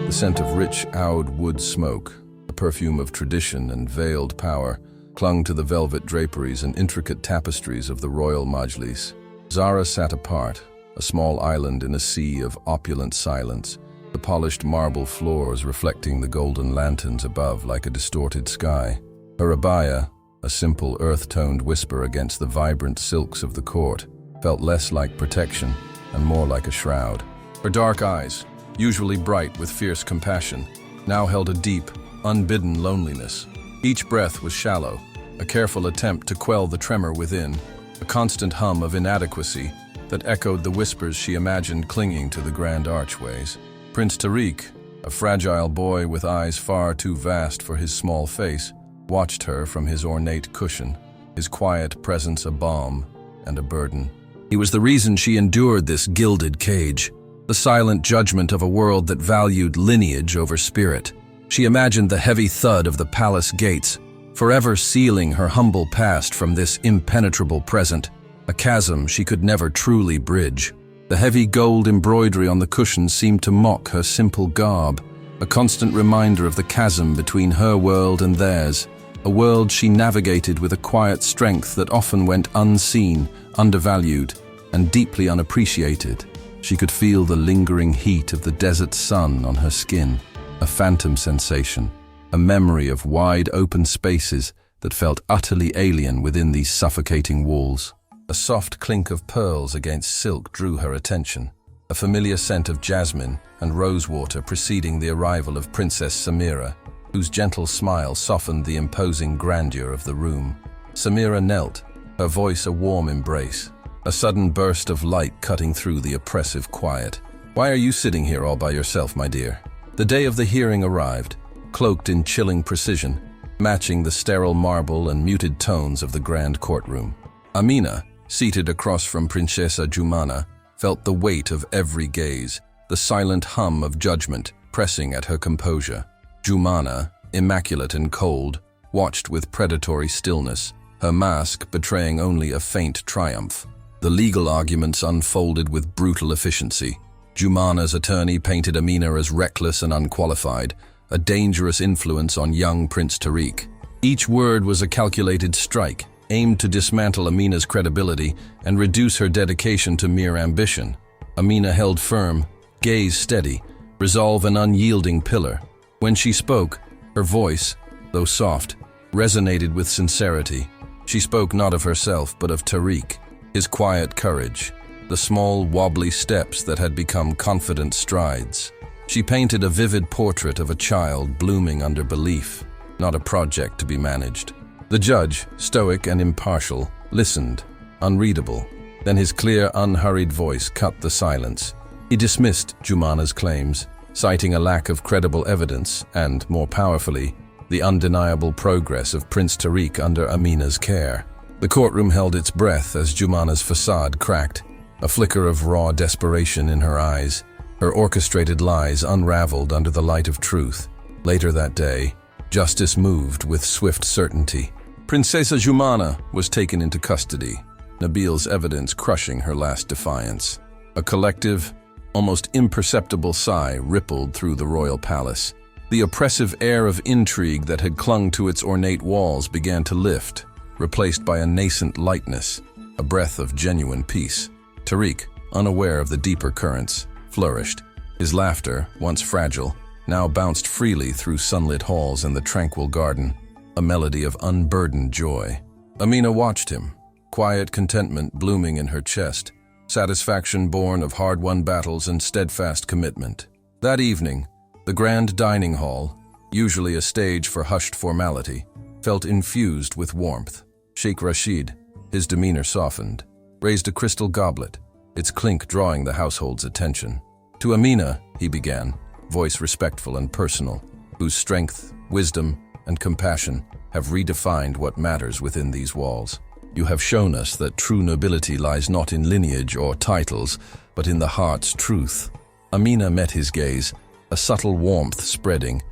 The scent of rich oud wood smoke, a perfume of tradition and veiled power, clung to the velvet draperies and intricate tapestries of the royal majlis. Zara sat apart, a small island in a sea of opulent silence, the polished marble floors reflecting the golden lanterns above like a distorted sky. Her abaya, a simple earth-toned whisper against the vibrant silks of the court, felt less like protection and more like a shroud. Her dark eyes, usually bright with fierce compassion, now held a deep, unbidden loneliness. Each breath was shallow, a careful attempt to quell the tremor within, a constant hum of inadequacy that echoed the whispers she imagined clinging to the grand archways. Prince Tariq, a fragile boy with eyes far too vast for his small face, watched her from his ornate cushion, his quiet presence a balm and a burden. He was the reason she endured this gilded cage, the silent judgment of a world that valued lineage over spirit. She imagined the heavy thud of the palace gates, forever sealing her humble past from this impenetrable present, a chasm she could never truly bridge. The heavy gold embroidery on the cushions seemed to mock her simple garb, a constant reminder of the chasm between her world and theirs, a world she navigated with a quiet strength that often went unseen, undervalued, and deeply unappreciated. She could feel the lingering heat of the desert sun on her skin, a phantom sensation, a memory of wide open spaces that felt utterly alien within these suffocating walls. A soft clink of pearls against silk drew her attention, a familiar scent of jasmine and rosewater preceding the arrival of Princess Samira, whose gentle smile softened the imposing grandeur of the room. Samira knelt, her voice a warm embrace, a sudden burst of light cutting through the oppressive quiet. "Why are you sitting here all by yourself, my dear?" The day of the hearing arrived, cloaked in chilling precision, matching the sterile marble and muted tones of the grand courtroom. Amina, seated across from Princesa Jumana, felt the weight of every gaze, the silent hum of judgment pressing at her composure. Jumana, immaculate and cold, watched with predatory stillness, her mask betraying only a faint triumph. The legal arguments unfolded with brutal efficiency. Jumana's attorney painted Amina as reckless and unqualified, a dangerous influence on young Prince Tariq. Each word was a calculated strike, aimed to dismantle Amina's credibility and reduce her dedication to mere ambition. Amina held firm, gaze steady, resolve an unyielding pillar. When she spoke, her voice, though soft, resonated with sincerity. She spoke not of herself, but of Tariq, his quiet courage, the small, wobbly steps that had become confident strides. She painted a vivid portrait of a child blooming under belief, not a project to be managed. The judge, stoic and impartial, listened, unreadable. Then his clear, unhurried voice cut the silence. He dismissed Jumana's claims, citing a lack of credible evidence and, more powerfully, the undeniable progress of Prince Tariq under Amina's care. The courtroom held its breath as Jumana's facade cracked, a flicker of raw desperation in her eyes. Her orchestrated lies unraveled under the light of truth. Later that day, justice moved with swift certainty. Princesa Jumana was taken into custody, Nabil's evidence crushing her last defiance. A collective, almost imperceptible sigh rippled through the royal palace. The oppressive air of intrigue that had clung to its ornate walls began to lift, replaced by a nascent lightness, a breath of genuine peace. Tariq, unaware of the deeper currents, flourished. His laughter, once fragile, now bounced freely through sunlit halls and the tranquil garden, a melody of unburdened joy. Amina watched him, quiet contentment blooming in her chest, satisfaction born of hard-won battles and steadfast commitment. That evening, the grand dining hall, usually a stage for hushed formality, felt infused with warmth. Sheikh Rashid, his demeanor softened, raised a crystal goblet, its clink drawing the household's attention. "To Amina," he began, voice respectful and personal, whose strength, wisdom, and compassion have redefined what matters within these walls. "You have shown us that true nobility lies not in lineage or titles, but in the heart's truth." Amina met his gaze, a subtle warmth spreading,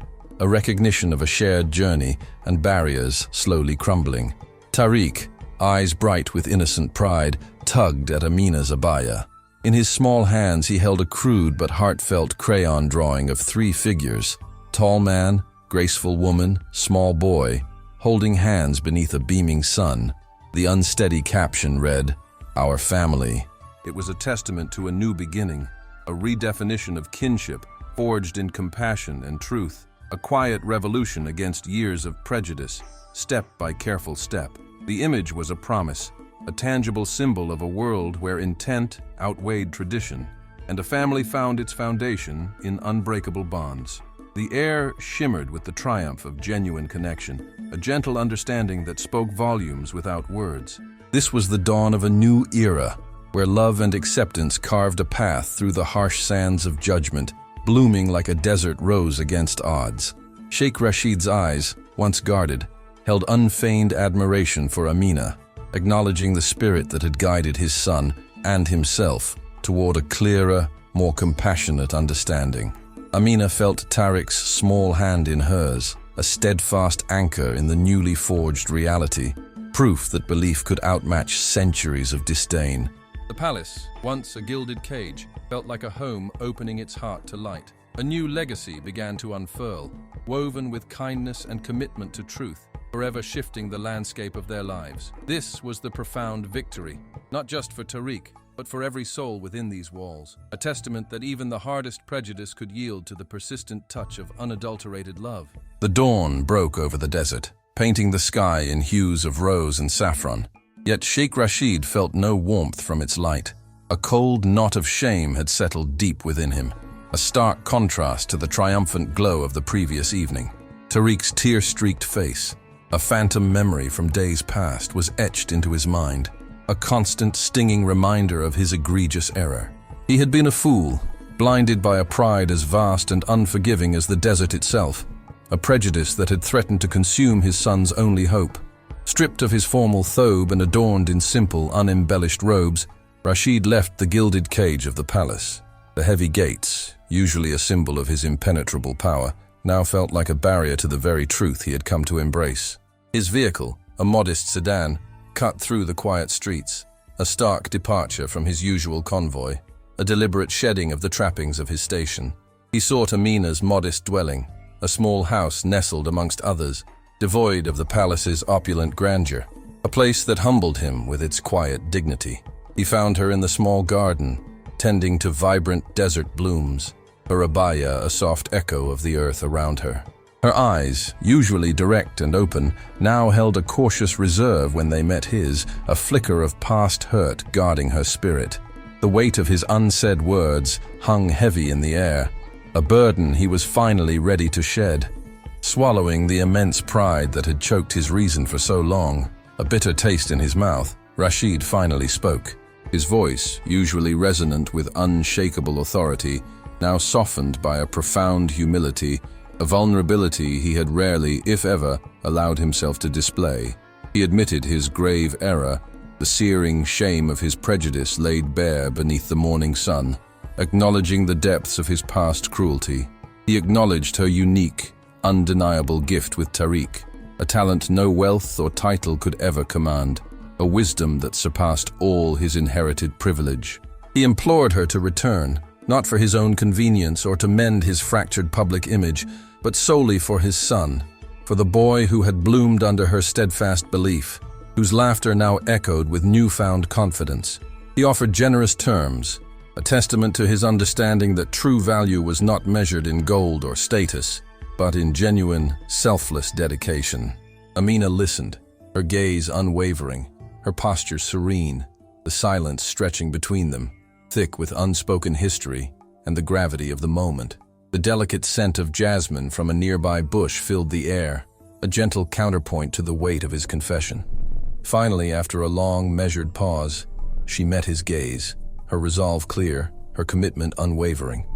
a recognition of a shared journey and barriers slowly crumbling. Tariq, eyes bright with innocent pride, tugged at Amina's abaya. In his small hands he held a crude but heartfelt crayon drawing of 3 figures: tall man, graceful woman, small boy, holding hands beneath a beaming sun. The unsteady caption read, "Our family." It was a testament to a new beginning, a redefinition of kinship forged in compassion and truth, a quiet revolution against years of prejudice, step by careful step. The image was a promise, a tangible symbol of a world where intent outweighed tradition, and a family found its foundation in unbreakable bonds. The air shimmered with the triumph of genuine connection, a gentle understanding that spoke volumes without words. This was the dawn of a new era, where love and acceptance carved a path through the harsh sands of judgment, blooming like a desert rose against odds. Sheikh Rashid's eyes, once guarded, held unfeigned admiration for Amina, acknowledging the spirit that had guided his son and himself toward a clearer, more compassionate understanding. Amina felt Tariq's small hand in hers, a steadfast anchor in the newly forged reality, proof that belief could outmatch centuries of disdain. The palace, once a gilded cage, felt like a home opening its heart to light. A new legacy began to unfurl, woven with kindness and commitment to truth, forever shifting the landscape of their lives. This was the profound victory, not just for Tariq, but for every soul within these walls, a testament that even the hardest prejudice could yield to the persistent touch of unadulterated love. The dawn broke over the desert, painting the sky in hues of rose and saffron. Yet Sheikh Rashid felt no warmth from its light. A cold knot of shame had settled deep within him, a stark contrast to the triumphant glow of the previous evening. Tariq's tear-streaked face, a phantom memory from days past, was etched into his mind, a constant stinging reminder of his egregious error. He had been a fool, blinded by a pride as vast and unforgiving as the desert itself, a prejudice that had threatened to consume his son's only hope. Stripped of his formal thobe and adorned in simple, unembellished robes, Rashid left the gilded cage of the palace. The heavy gates, usually a symbol of his impenetrable power, now felt like a barrier to the very truth he had come to embrace. His vehicle, a modest sedan, cut through the quiet streets, a stark departure from his usual convoy, a deliberate shedding of the trappings of his station. He sought Amina's modest dwelling, a small house nestled amongst others, devoid of the palace's opulent grandeur, a place that humbled him with its quiet dignity. He found her in the small garden, tending to vibrant desert blooms, her abaya a soft echo of the earth around her. Her eyes, usually direct and open, now held a cautious reserve when they met his, a flicker of past hurt guarding her spirit. The weight of his unsaid words hung heavy in the air, a burden he was finally ready to shed. Swallowing the immense pride that had choked his reason for so long, a bitter taste in his mouth, Rashid finally spoke. His voice, usually resonant with unshakable authority, now softened by a profound humility, a vulnerability he had rarely, if ever, allowed himself to display. He admitted his grave error, the searing shame of his prejudice laid bare beneath the morning sun. Acknowledging the depths of his past cruelty, he acknowledged her unique, undeniable gift with Tariq, a talent no wealth or title could ever command, a wisdom that surpassed all his inherited privilege. He implored her to return, not for his own convenience or to mend his fractured public image, but solely for his son, for the boy who had bloomed under her steadfast belief, whose laughter now echoed with newfound confidence. He offered generous terms, a testament to his understanding that true value was not measured in gold or status, but in genuine, selfless dedication. Amina listened, her gaze unwavering, her posture serene, the silence stretching between them, thick with unspoken history and the gravity of the moment. The delicate scent of jasmine from a nearby bush filled the air, a gentle counterpoint to the weight of his confession. Finally, after a long, measured pause, she met his gaze, her resolve clear, her commitment unwavering.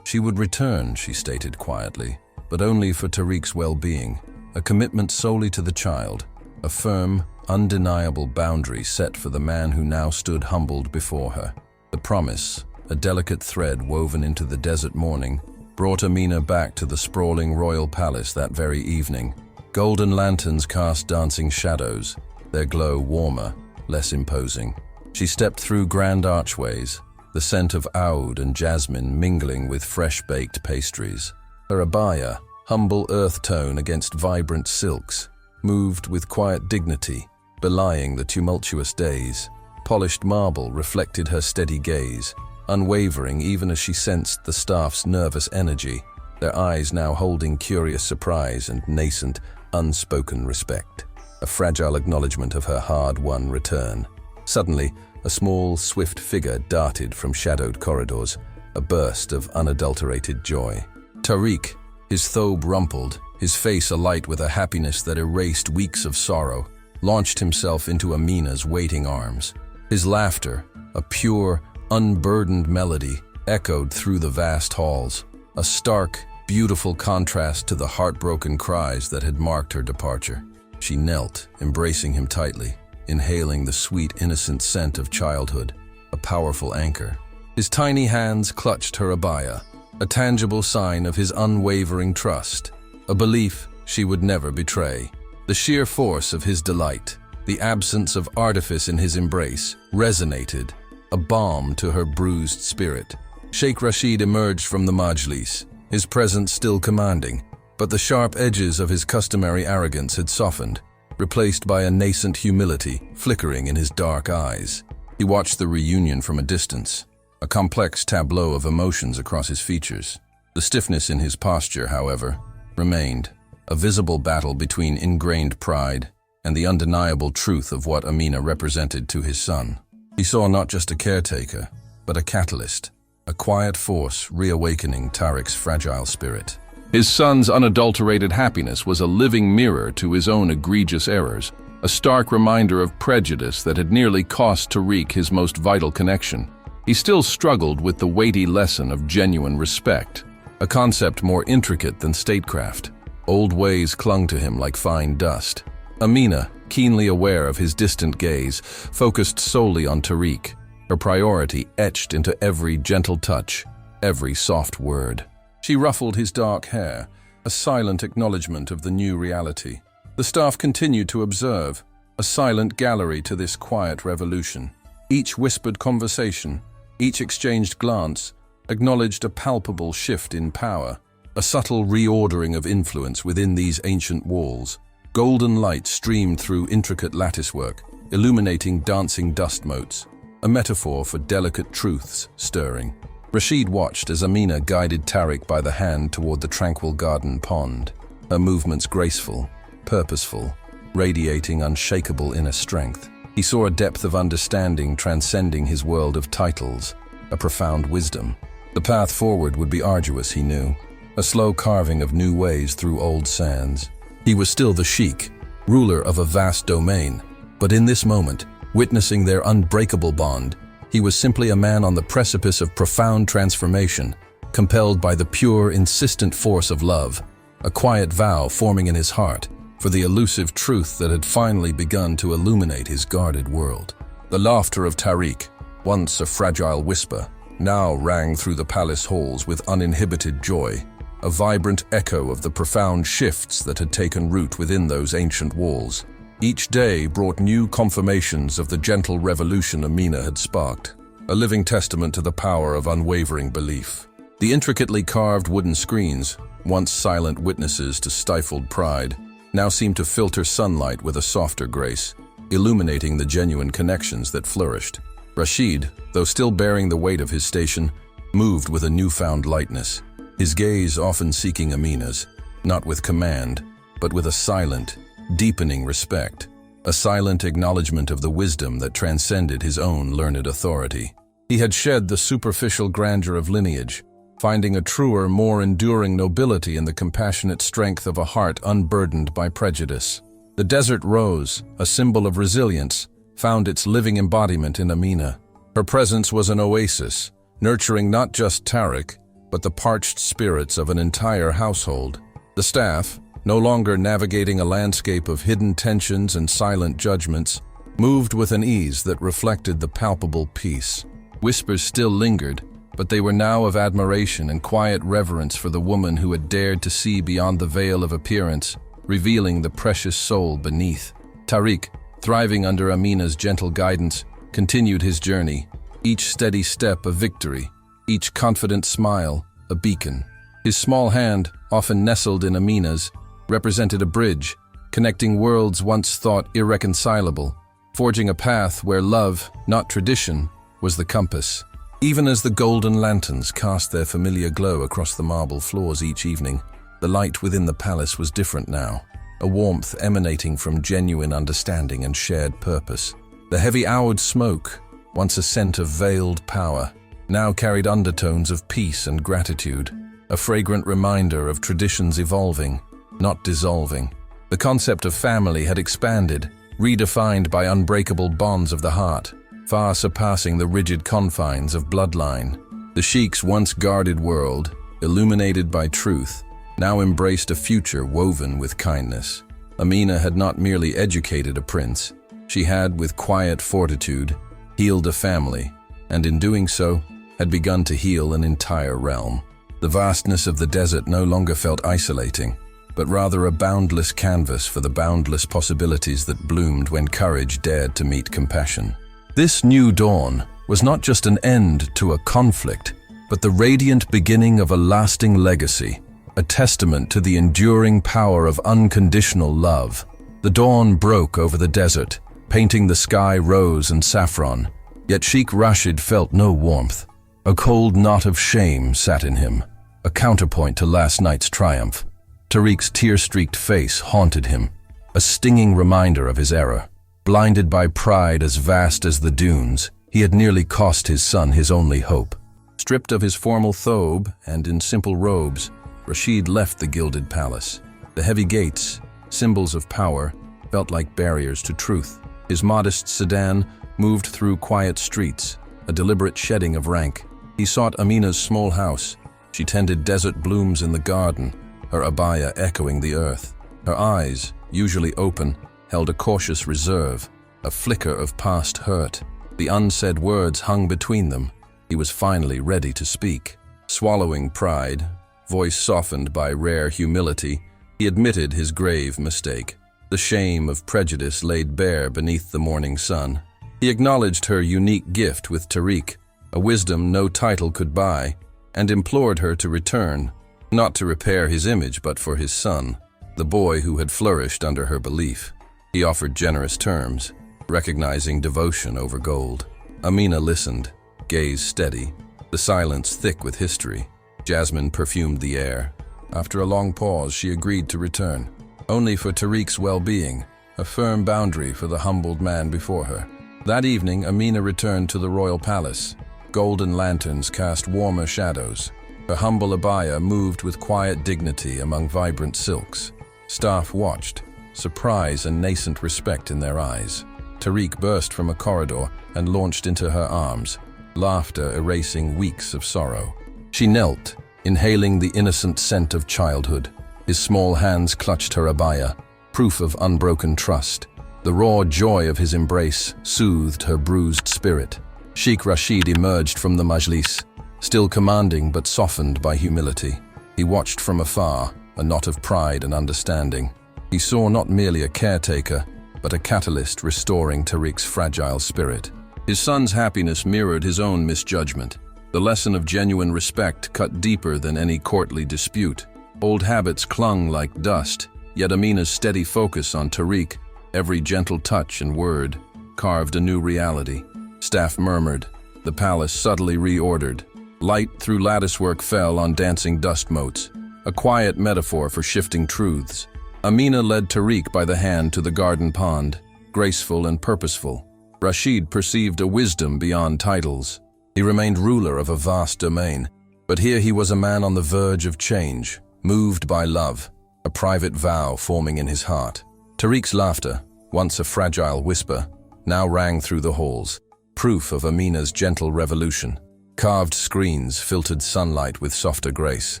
She would return, she stated quietly, but only for Tariq's well-being, a commitment solely to the child, a firm, undeniable boundary set for the man who now stood humbled before her. The promise, a delicate thread woven into the desert morning, brought Amina back to the sprawling royal palace that very evening. Golden lanterns cast dancing shadows, their glow warmer, less imposing. She stepped through grand archways, the scent of oud and jasmine mingling with fresh-baked pastries. Her abaya, humble earth tone against vibrant silks, moved with quiet dignity, belying the tumultuous days. Polished marble reflected her steady gaze, unwavering even as she sensed the staff's nervous energy, their eyes now holding curious surprise and nascent, unspoken respect, a fragile acknowledgement of her hard-won return. Suddenly, a small, swift figure darted from shadowed corridors, a burst of unadulterated joy. Tariq, his thobe rumpled, his face alight with a happiness that erased weeks of sorrow, launched himself into Amina's waiting arms. His laughter, a pure, unburdened melody, echoed through the vast halls, a stark, beautiful contrast to the heartbroken cries that had marked her departure. She knelt, embracing him tightly, inhaling the sweet, innocent scent of childhood, a powerful anchor. His tiny hands clutched her abaya, a tangible sign of his unwavering trust, a belief she would never betray. The sheer force of his delight, the absence of artifice in his embrace, resonated, a balm to her bruised spirit. Sheikh Rashid emerged from the majlis, his presence still commanding, but the sharp edges of his customary arrogance had softened, replaced by a nascent humility flickering in his dark eyes. He watched the reunion from a distance, a complex tableau of emotions across his features. The stiffness in his posture, however, remained, a visible battle between ingrained pride and the undeniable truth of what Amina represented to his son. He saw not just a caretaker, but a catalyst, a quiet force reawakening Tariq's fragile spirit. His son's unadulterated happiness was a living mirror to his own egregious errors, a stark reminder of prejudice that had nearly cost Tariq his most vital connection. He still struggled with the weighty lesson of genuine respect, a concept more intricate than statecraft. Old ways clung to him like fine dust. Amina, keenly aware of his distant gaze, focused solely on Tariq, her priority etched into every gentle touch, every soft word. She ruffled his dark hair, a silent acknowledgement of the new reality. The staff continued to observe, a silent gallery to this quiet revolution. Each whispered conversation, each exchanged glance, acknowledged a palpable shift in power, a subtle reordering of influence within these ancient walls. Golden light streamed through intricate latticework, illuminating dancing dust motes, a metaphor for delicate truths stirring. Rashid watched as Amina guided Tariq by the hand toward the tranquil garden pond, her movements graceful, purposeful, radiating unshakable inner strength. He saw a depth of understanding transcending his world of titles, a profound wisdom. The path forward would be arduous, he knew, a slow carving of new ways through old sands. He was still the Sheikh, ruler of a vast domain, but in this moment, witnessing their unbreakable bond, he was simply a man on the precipice of profound transformation, compelled by the pure, insistent force of love, a quiet vow forming in his heart for the elusive truth that had finally begun to illuminate his guarded world. The laughter of Tariq, once a fragile whisper, now rang through the palace halls with uninhibited joy, a vibrant echo of the profound shifts that had taken root within those ancient walls. Each day brought new confirmations of the gentle revolution Amina had sparked, a living testament to the power of unwavering belief. The intricately carved wooden screens, once silent witnesses to stifled pride, now seemed to filter sunlight with a softer grace, illuminating the genuine connections that flourished. Rashid, though still bearing the weight of his station, moved with a newfound lightness, his gaze often seeking Amina's, not with command, but with a silent, deepening respect, a silent acknowledgement of the wisdom that transcended his own learned authority. He had shed the superficial grandeur of lineage, finding a truer, more enduring nobility in the compassionate strength of a heart unburdened by prejudice. The desert rose, a symbol of resilience, found its living embodiment in Amina. Her presence was an oasis, nurturing not just Tariq, but the parched spirits of an entire household. The staff, no longer navigating a landscape of hidden tensions and silent judgments, moved with an ease that reflected the palpable peace. Whispers still lingered, but they were now of admiration and quiet reverence for the woman who had dared to see beyond the veil of appearance, revealing the precious soul beneath. Tariq, thriving under Amina's gentle guidance, continued his journey, each steady step a victory, each confident smile a beacon. His small hand, often nestled in Amina's, represented a bridge, connecting worlds once thought irreconcilable, forging a path where love, not tradition, was the compass. Even as the golden lanterns cast their familiar glow across the marble floors each evening, the light within the palace was different now, a warmth emanating from genuine understanding and shared purpose. The heavy oude smoke, once a scent of veiled power, now carried undertones of peace and gratitude, a fragrant reminder of traditions evolving, not dissolving. The concept of family had expanded, redefined by unbreakable bonds of the heart, far surpassing the rigid confines of bloodline. The Sheikh's once guarded world, illuminated by truth, now embraced a future woven with kindness. Amina had not merely educated a prince, she had, with quiet fortitude, healed a family, and in doing so, had begun to heal an entire realm. The vastness of the desert no longer felt isolating, but rather a boundless canvas for the boundless possibilities that bloomed when courage dared to meet compassion. This new dawn was not just an end to a conflict, but the radiant beginning of a lasting legacy, a testament to the enduring power of unconditional love. The dawn broke over the desert, painting the sky rose and saffron, yet Sheikh Rashid felt no warmth. A cold knot of shame sat in him, a counterpoint to last night's triumph. Tariq's tear-streaked face haunted him, a stinging reminder of his error. Blinded by pride as vast as the dunes, he had nearly cost his son his only hope. Stripped of his formal thobe and in simple robes, Rashid left the gilded palace. The heavy gates, symbols of power, felt like barriers to truth. His modest sedan moved through quiet streets, a deliberate shedding of rank. He sought Amina's small house. She tended desert blooms in the garden, her abaya echoing the earth. Her eyes, usually open, held a cautious reserve, a flicker of past hurt. The unsaid words hung between them. He was finally ready to speak. Swallowing pride, voice softened by rare humility, he admitted his grave mistake. The shame of prejudice laid bare beneath the morning sun. He acknowledged her unique gift with Tariq, a wisdom no title could buy, and implored her to return, not to repair his image but for his son, the boy who had flourished under her belief. He offered generous terms, recognizing devotion over gold. Amina listened, gaze steady, the silence thick with history. Jasmine perfumed the air. After a long pause, she agreed to return, only for Tariq's well-being, a firm boundary for the humbled man before her. That evening, Amina returned to the royal palace. Golden lanterns cast warmer shadows. Her humble abaya moved with quiet dignity among vibrant silks. Staff watched, surprise and nascent respect in their eyes. Tariq burst from a corridor and launched into her arms, laughter erasing weeks of sorrow. She knelt, inhaling the innocent scent of childhood. His small hands clutched her abaya, proof of unbroken trust. The raw joy of his embrace soothed her bruised spirit. Sheikh Rashid emerged from the majlis, still commanding but softened by humility. He watched from afar, a knot of pride and understanding. He saw not merely a caretaker, but a catalyst restoring Tariq's fragile spirit. His son's happiness mirrored his own misjudgment. The lesson of genuine respect cut deeper than any courtly dispute. Old habits clung like dust, yet Amina's steady focus on Tariq, every gentle touch and word, carved a new reality. Staff murmured. The palace subtly reordered. Light through latticework fell on dancing dust motes, a quiet metaphor for shifting truths. Amina led Tariq by the hand to the garden pond, graceful and purposeful. Rashid perceived a wisdom beyond titles. He remained ruler of a vast domain, but here he was a man on the verge of change, moved by love, a private vow forming in his heart. Tariq's laughter, once a fragile whisper, now rang through the halls, proof of Amina's gentle revolution. Carved screens filtered sunlight with softer grace.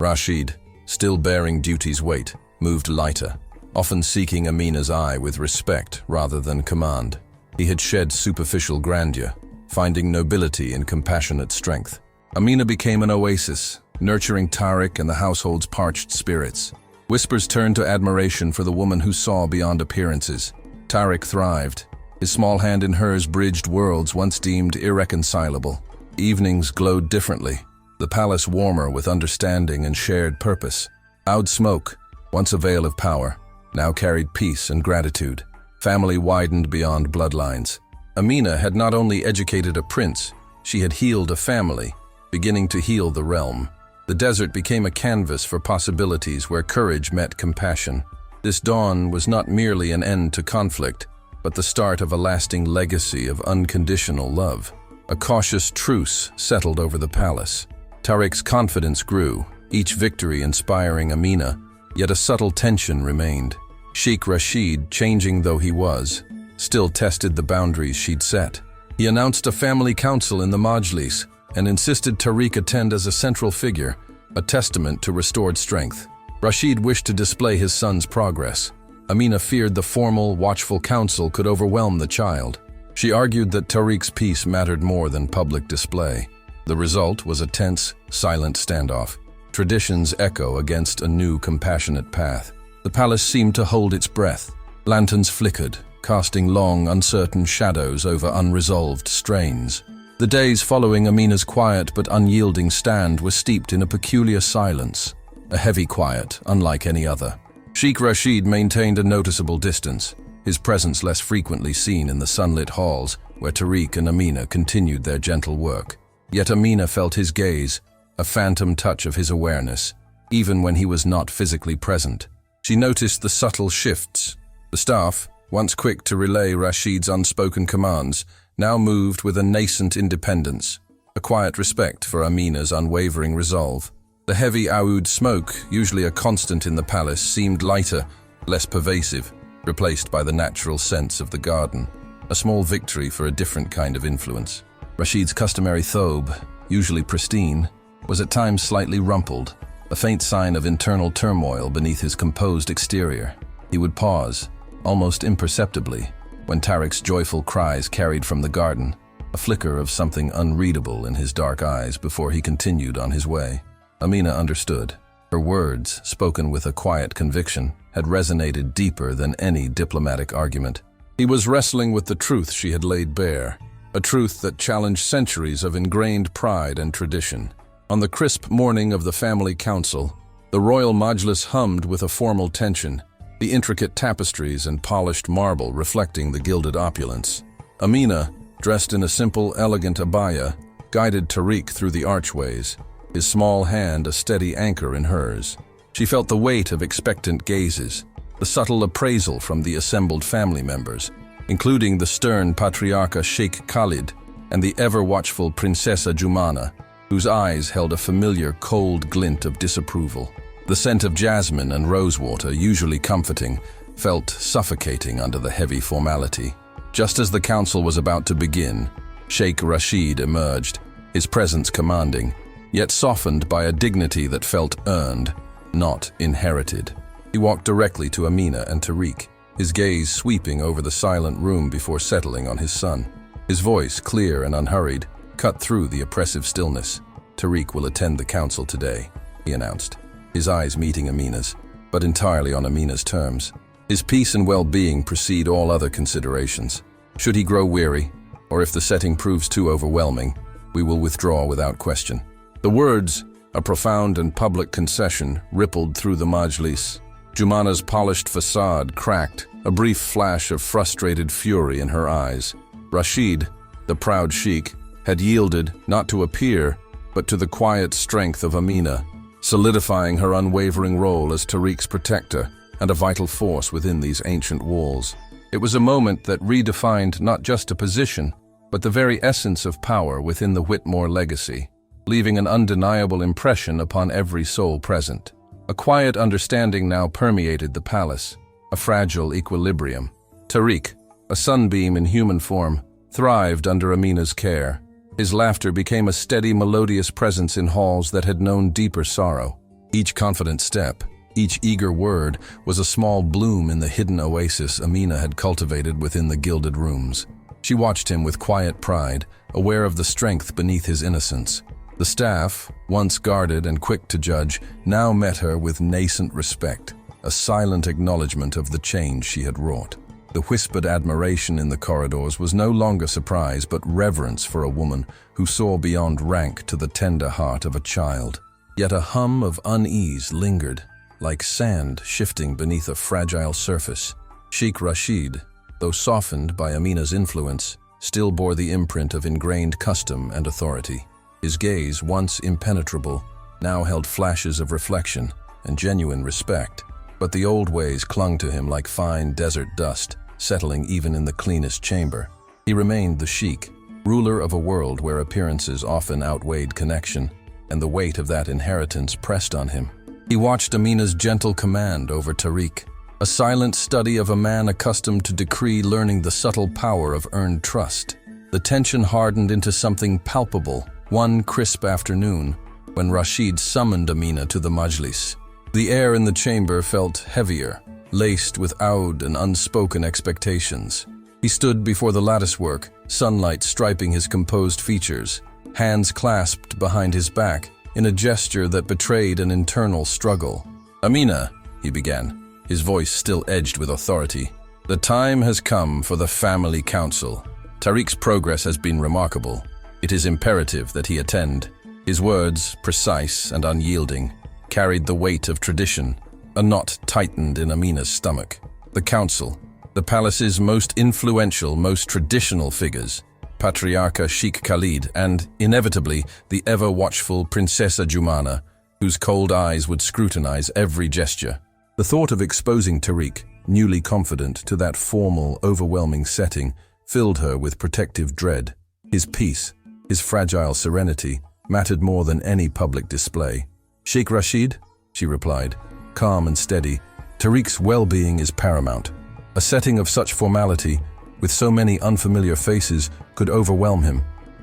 Rashid, still bearing duty's weight, moved lighter, often seeking Amina's eye with respect rather than command. He had shed superficial grandeur, finding nobility in compassionate strength. Amina became an oasis, nurturing Tariq and the household's parched spirits. Whispers turned to admiration for the woman who saw beyond appearances. Tariq thrived, His small hand in hers bridged worlds once deemed irreconcilable. Evenings glowed differently, the palace warmer with understanding and shared purpose. Loud smoke, once a veil of power, now carried peace and gratitude. Family widened beyond bloodlines. Amina had not only educated a prince, she had healed a family, beginning to heal the realm. The desert became a canvas for possibilities where courage met compassion. This dawn was not merely an end to conflict, but the start of a lasting legacy of unconditional love. A cautious truce settled over the palace. Tariq's confidence grew, each victory inspiring Amina, yet a subtle tension remained. Sheikh Rashid, changing though he was, still tested the boundaries she'd set. He announced a family council in the Majlis and insisted Tariq attend as a central figure, a testament to restored strength. Rashid wished to display his son's progress. Amina feared the formal, watchful council could overwhelm the child. She argued that Tariq's peace mattered more than public display. The result was a tense, silent standoff. Traditions echo against a new, compassionate path. The palace seemed to hold its breath. Lanterns flickered, casting long, uncertain shadows over unresolved strains. The days following Amina's quiet but unyielding stand were steeped in a peculiar silence, a heavy quiet, unlike any other. Sheikh Rashid maintained a noticeable distance, his presence less frequently seen in the sunlit halls where Tariq and Amina continued their gentle work. Yet Amina felt his gaze, a phantom touch of his awareness, even when he was not physically present. She noticed the subtle shifts. The staff, once quick to relay Rashid's unspoken commands, now moved with a nascent independence, a quiet respect for Amina's unwavering resolve. The heavy oud smoke, usually a constant in the palace, seemed lighter, less pervasive, replaced by the natural scents of the garden, a small victory for a different kind of influence. Rashid's customary thobe, usually pristine, was at times slightly rumpled, a faint sign of internal turmoil beneath his composed exterior. He would pause, almost imperceptibly, when Tariq's joyful cries carried from the garden, a flicker of something unreadable in his dark eyes before he continued on his way. Amina understood. Her words, spoken with a quiet conviction, had resonated deeper than any diplomatic argument. He was wrestling with the truth she had laid bare, a truth that challenged centuries of ingrained pride and tradition. On the crisp morning of the family council, the royal Majlis hummed with a formal tension, the intricate tapestries and polished marble reflecting the gilded opulence. Amina, dressed in a simple, elegant abaya, guided Tariq through the archways, his small hand a steady anchor in hers. She felt the weight of expectant gazes, the subtle appraisal from the assembled family members, including the stern patriarcha Sheikh Khalid and the ever-watchful Princessa Jumana, whose eyes held a familiar cold glint of disapproval. The scent of jasmine and rosewater, usually comforting, felt suffocating under the heavy formality. Just as the council was about to begin, Sheikh Rashid emerged, his presence commanding, yet softened by a dignity that felt earned, not inherited. He walked directly to Amina and Tariq, his gaze sweeping over the silent room before settling on his son. His voice, clear and unhurried, cut through the oppressive stillness. "Tariq will attend the council today," he announced, his eyes meeting Amina's, but entirely on Amina's terms. His peace and well-being precede all other considerations. Should he grow weary, or if the setting proves too overwhelming, we will withdraw without question. The words, a profound and public concession, rippled through the Majlis. Jumana's polished facade cracked, a brief flash of frustrated fury in her eyes. Rashid, the proud sheikh, had yielded not to appear, but to the quiet strength of Amina, solidifying her unwavering role as Tariq's protector and a vital force within these ancient walls. It was a moment that redefined not just a position, but the very essence of power within the Whitmore legacy, leaving an undeniable impression upon every soul present. A quiet understanding now permeated the palace, a fragile equilibrium. Tariq, a sunbeam in human form, thrived under Amina's care. His laughter became a steady, melodious presence in halls that had known deeper sorrow. Each confident step, each eager word, was a small bloom in the hidden oasis Amina had cultivated within the gilded rooms. She watched him with quiet pride, aware of the strength beneath his innocence. The staff, once guarded and quick to judge, now met her with nascent respect, a silent acknowledgement of the change she had wrought. The whispered admiration in the corridors was no longer surprise but reverence for a woman who saw beyond rank to the tender heart of a child. Yet a hum of unease lingered, like sand shifting beneath a fragile surface. Sheikh Rashid, though softened by Amina's influence, still bore the imprint of ingrained custom and authority. His gaze, once impenetrable, now held flashes of reflection and genuine respect. But the old ways clung to him like fine desert dust, settling even in the cleanest chamber. He remained the sheikh, ruler of a world where appearances often outweighed connection, and the weight of that inheritance pressed on him. He watched Amina's gentle command over Tariq, a silent study of a man accustomed to decree, learning the subtle power of earned trust. The tension hardened into something palpable one crisp afternoon when Rashid summoned Amina to the majlis. The air in the chamber felt heavier, laced with awed and unspoken expectations. He stood before the latticework, sunlight striping his composed features, hands clasped behind his back in a gesture that betrayed an internal struggle. "Amina," he began, his voice still edged with authority, "the time has come for the family council. Tariq's progress has been remarkable. It is imperative that he attend." His words, precise and unyielding, carried the weight of tradition. A knot tightened in Amina's stomach. The council, the palace's most influential, most traditional figures, Patriarcha Sheikh Khalid and, inevitably, the ever-watchful Princessa Jumana, whose cold eyes would scrutinize every gesture. The thought of exposing Tariq, newly confident, to that formal, overwhelming setting filled her with protective dread. His peace, his fragile serenity, mattered more than any public display. "Sheikh Rashid," she replied, calm and steady, "Tariq's well-being is paramount. A setting of such formality, with so many unfamiliar faces, could overwhelm him.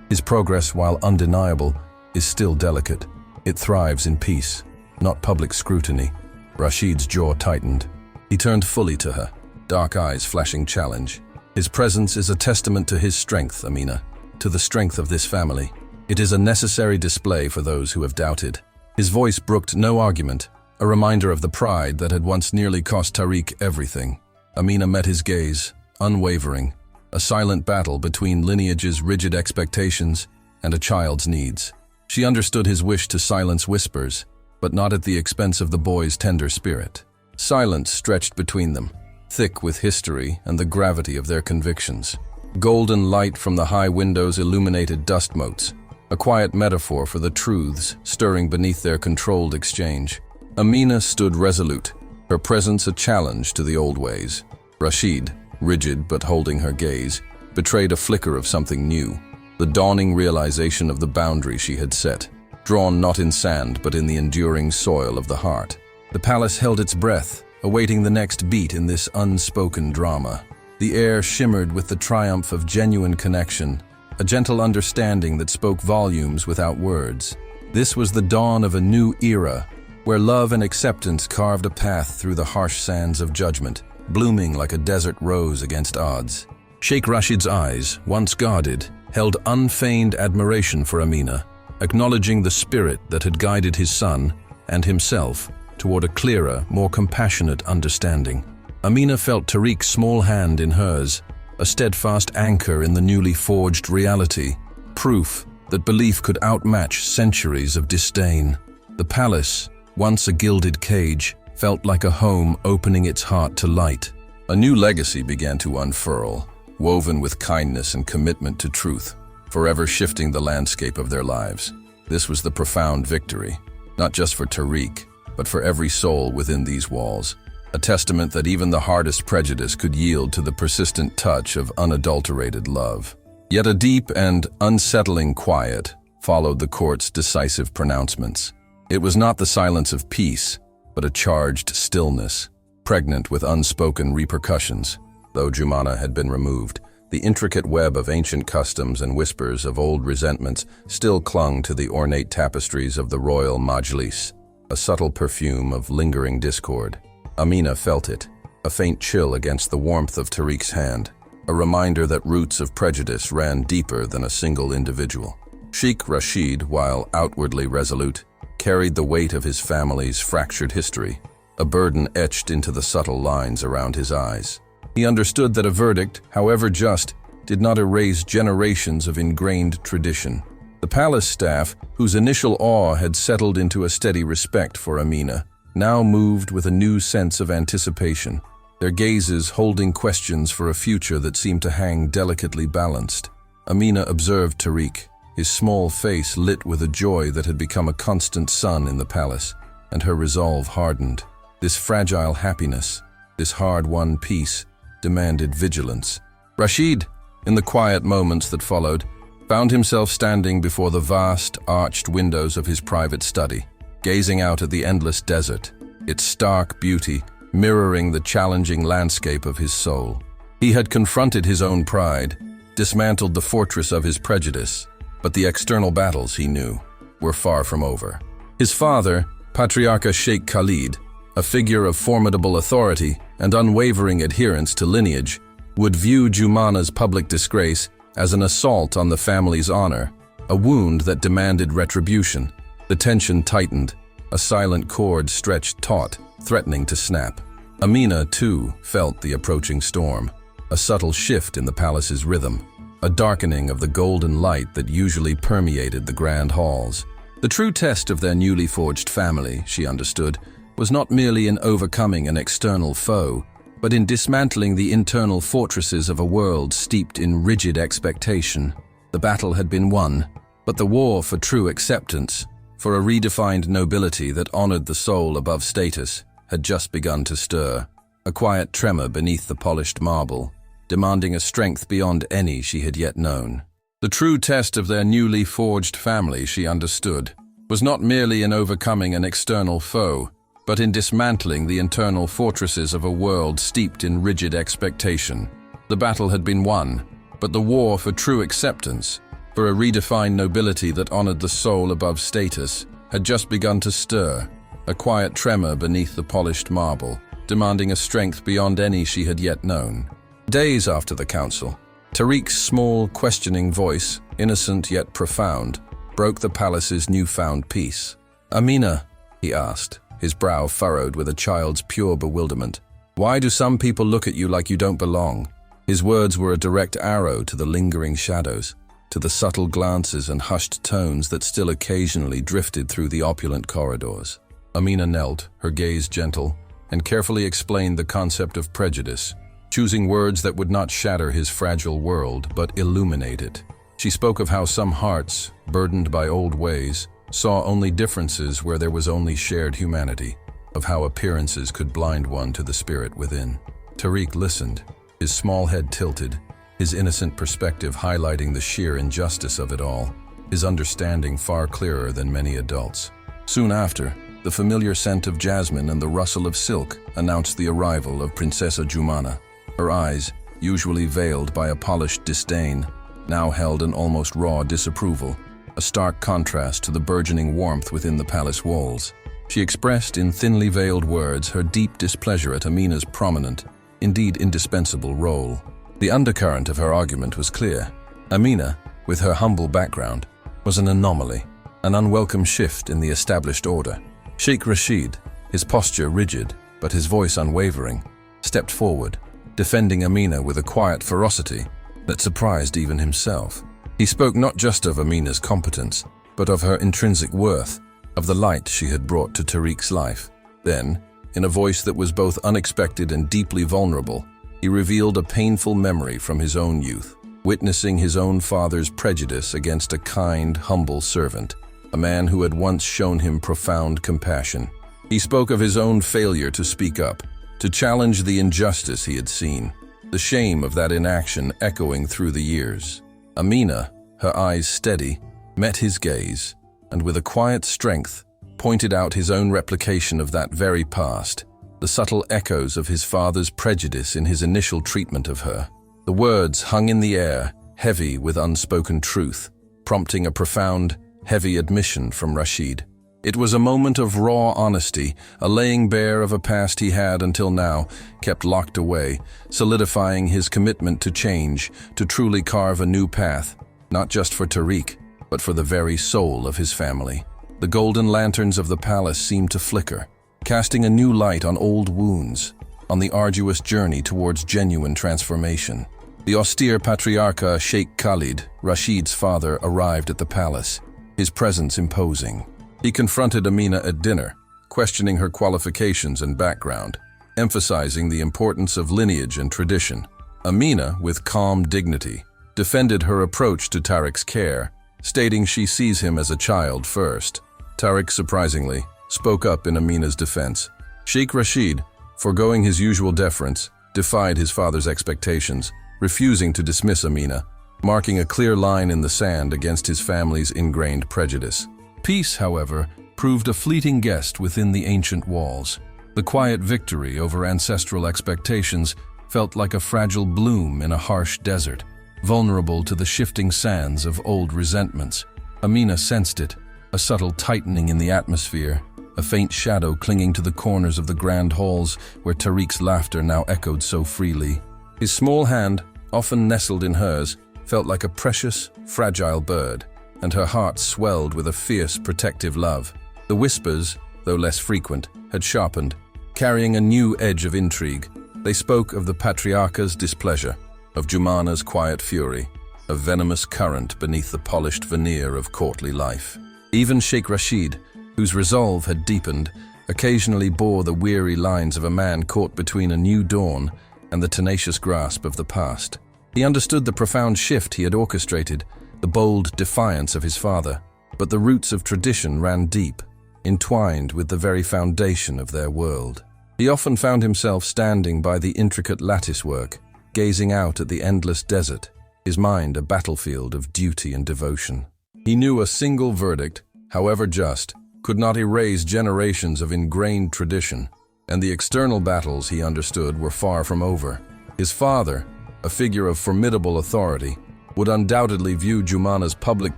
His progress, while undeniable, is still delicate. It thrives in peace, not public scrutiny." Rashid's jaw tightened. He turned fully to her, dark eyes flashing challenge. "His presence is a testament to his strength, Amina, to the strength of this family. It is a necessary display for those who have doubted." His voice brooked no argument, a reminder of the pride that had once nearly cost Tariq everything. Amina met his gaze, unwavering, a silent battle between lineage's rigid expectations and a child's needs. She understood his wish to silence whispers, but not at the expense of the boy's tender spirit. Silence stretched between them, thick with history and the gravity of their convictions. Golden light from the high windows illuminated dust motes, a quiet metaphor for the truths stirring beneath their controlled exchange. Amina stood resolute, her presence a challenge to the old ways. Rashid, rigid but holding her gaze, betrayed a flicker of something new, the dawning realization of the boundary she had set, drawn not in sand but in the enduring soil of the heart. The palace held its breath, awaiting the next beat in this unspoken drama. The air shimmered with the triumph of genuine connection, a gentle understanding that spoke volumes without words. This was the dawn of a new era, where love and acceptance carved a path through the harsh sands of judgment, blooming like a desert rose against odds. Sheikh Rashid's eyes, once guarded, held unfeigned admiration for Amina, acknowledging the spirit that had guided his son and himself toward a clearer, more compassionate understanding. Amina felt Tariq's small hand in hers, a steadfast anchor in the newly forged reality, proof that belief could outmatch centuries of disdain. The palace, once a gilded cage, felt like a home opening its heart to light. A new legacy began to unfurl, woven with kindness and commitment to truth, forever shifting the landscape of their lives. This was the profound victory, not just for Tariq, but for every soul within these walls. A testament that even the hardest prejudice could yield to the persistent touch of unadulterated love. Yet a deep and unsettling quiet followed the court's decisive pronouncements. It was not the silence of peace, but a charged stillness, pregnant with unspoken repercussions. Though Jumana had been removed, the intricate web of ancient customs and whispers of old resentments still clung to the ornate tapestries of the royal majlis, a subtle perfume of lingering discord. Amina felt it, a faint chill against the warmth of Tariq's hand, a reminder that roots of prejudice ran deeper than a single individual. Sheikh Rashid, while outwardly resolute, carried the weight of his family's fractured history, a burden etched into the subtle lines around his eyes. He understood that a verdict, however just, did not erase generations of ingrained tradition. The palace staff, whose initial awe had settled into a steady respect for Amina, now moved with a new sense of anticipation, their gazes holding questions for a future that seemed to hang delicately balanced. Amina observed Tariq, his small face lit with a joy that had become a constant sun in the palace, and her resolve hardened. This fragile happiness, this hard-won peace, demanded vigilance. Rashid, in the quiet moments that followed, found himself standing before the vast, arched windows of his private study, gazing out at the endless desert, its stark beauty mirroring the challenging landscape of his soul. He had confronted his own pride, dismantled the fortress of his prejudice, but the external battles, he knew, were far from over. His father, Patriarch Sheikh Khalid, a figure of formidable authority and unwavering adherence to lineage, would view Jumana's public disgrace as an assault on the family's honor, a wound that demanded retribution. The tension tightened, a silent cord stretched taut, threatening to snap. Amina, too, felt the approaching storm, a subtle shift in the palace's rhythm, a darkening of the golden light that usually permeated the grand halls. The true test of their newly forged family, she understood, was not merely in overcoming an external foe, but in dismantling the internal fortresses of a world steeped in rigid expectation. The battle had been won, but the war for true acceptance, for a redefined nobility that honored the soul above status, had just begun to stir, a quiet tremor beneath the polished marble, demanding a strength beyond any she had yet known. The true test of their newly forged family, she understood, was not merely in overcoming an external foe, but in dismantling the internal fortresses of a world steeped in rigid expectation. The battle had been won, but the war for true acceptance, for a redefined nobility that honored the soul above status, had just begun to stir, a quiet tremor beneath the polished marble, demanding a strength beyond any she had yet known. Days after the council, Tariq's small, questioning voice, innocent yet profound, broke the palace's newfound peace. "Amina," he asked, his brow furrowed with a child's pure bewilderment, "why do some people look at you like you don't belong?" His words were a direct arrow to the lingering shadows, to the subtle glances and hushed tones that still occasionally drifted through the opulent corridors. Amina knelt, her gaze gentle, and carefully explained the concept of prejudice, choosing words that would not shatter his fragile world but illuminate it. She spoke of how some hearts, burdened by old ways, saw only differences where there was only shared humanity, of how appearances could blind one to the spirit within. Tariq listened, his small head tilted, his innocent perspective highlighting the sheer injustice of it all, his understanding far clearer than many adults. Soon after, the familiar scent of jasmine and the rustle of silk announced the arrival of Princessa Jumana. Her eyes, usually veiled by a polished disdain, now held an almost raw disapproval, a stark contrast to the burgeoning warmth within the palace walls. She expressed in thinly veiled words her deep displeasure at Amina's prominent, indeed indispensable role. The undercurrent of her argument was clear. Amina, with her humble background, was an anomaly, an unwelcome shift in the established order. Sheikh Rashid, his posture rigid but his voice unwavering, stepped forward, defending Amina with a quiet ferocity that surprised even himself. He spoke not just of Amina's competence, but of her intrinsic worth, of the light she had brought to Tariq's life. Then, in a voice that was both unexpected and deeply vulnerable, he revealed a painful memory from his own youth, witnessing his own father's prejudice against a kind, humble servant, a man who had once shown him profound compassion. He spoke of his own failure to speak up, to challenge the injustice he had seen, the shame of that inaction echoing through the years. Amina, her eyes steady, met his gaze, and with a quiet strength, pointed out his own replication of that very past, the subtle echoes of his father's prejudice in his initial treatment of her. The words hung in the air, heavy with unspoken truth, prompting a profound, heavy admission from Rashid. It was a moment of raw honesty, a laying bare of a past he had, until now, kept locked away, solidifying his commitment to change, to truly carve a new path, not just for Tariq, but for the very soul of his family. The golden lanterns of the palace seemed to flicker, casting a new light on old wounds, on the arduous journey towards genuine transformation. The austere patriarcha Sheikh Khalid, Rashid's father, arrived at the palace, his presence imposing. He confronted Amina at dinner, questioning her qualifications and background, emphasizing the importance of lineage and tradition. Amina, with calm dignity, defended her approach to Tariq's care, stating she sees him as a child first. Tariq, surprisingly, spoke up in Amina's defense. Sheikh Rashid, foregoing his usual deference, defied his father's expectations, refusing to dismiss Amina, marking a clear line in the sand against his family's ingrained prejudice. Peace, however, proved a fleeting guest within the ancient walls. The quiet victory over ancestral expectations felt like a fragile bloom in a harsh desert, vulnerable to the shifting sands of old resentments. Amina sensed it, a subtle tightening in the atmosphere, a faint shadow clinging to the corners of the grand halls where Tariq's laughter now echoed so freely. His small hand, often nestled in hers, felt like a precious, fragile bird, and her heart swelled with a fierce, protective love. The whispers, though less frequent, had sharpened, carrying a new edge of intrigue. They spoke of the patriarcha's displeasure, of Jumana's quiet fury, a venomous current beneath the polished veneer of courtly life. Even Sheikh Rashid, whose resolve had deepened, occasionally bore the weary lines of a man caught between a new dawn and the tenacious grasp of the past. He understood the profound shift he had orchestrated, the bold defiance of his father, but the roots of tradition ran deep, entwined with the very foundation of their world. He often found himself standing by the intricate latticework, gazing out at the endless desert, his mind a battlefield of duty and devotion. He knew a single verdict, however just, could not erase generations of ingrained tradition, and the external battles, he understood, were far from over. His father, a figure of formidable authority, would undoubtedly view Jumana's public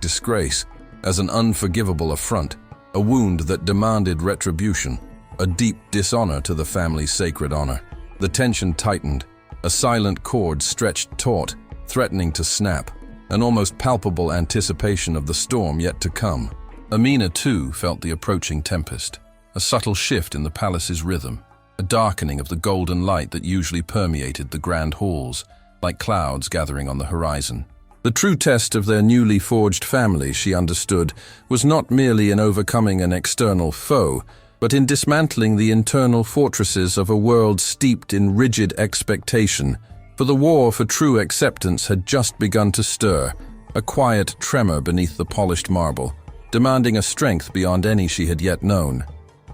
disgrace as an unforgivable affront, a wound that demanded retribution, a deep dishonor to the family's sacred honor. The tension tightened, a silent cord stretched taut, threatening to snap, an almost palpable anticipation of the storm yet to come. Amina, too, felt the approaching tempest, a subtle shift in the palace's rhythm, a darkening of the golden light that usually permeated the grand halls, like clouds gathering on the horizon. The true test of their newly forged family, she understood, was not merely in overcoming an external foe, but in dismantling the internal fortresses of a world steeped in rigid expectation. For the war for true acceptance had just begun to stir, a quiet tremor beneath the polished marble, demanding a strength beyond any she had yet known,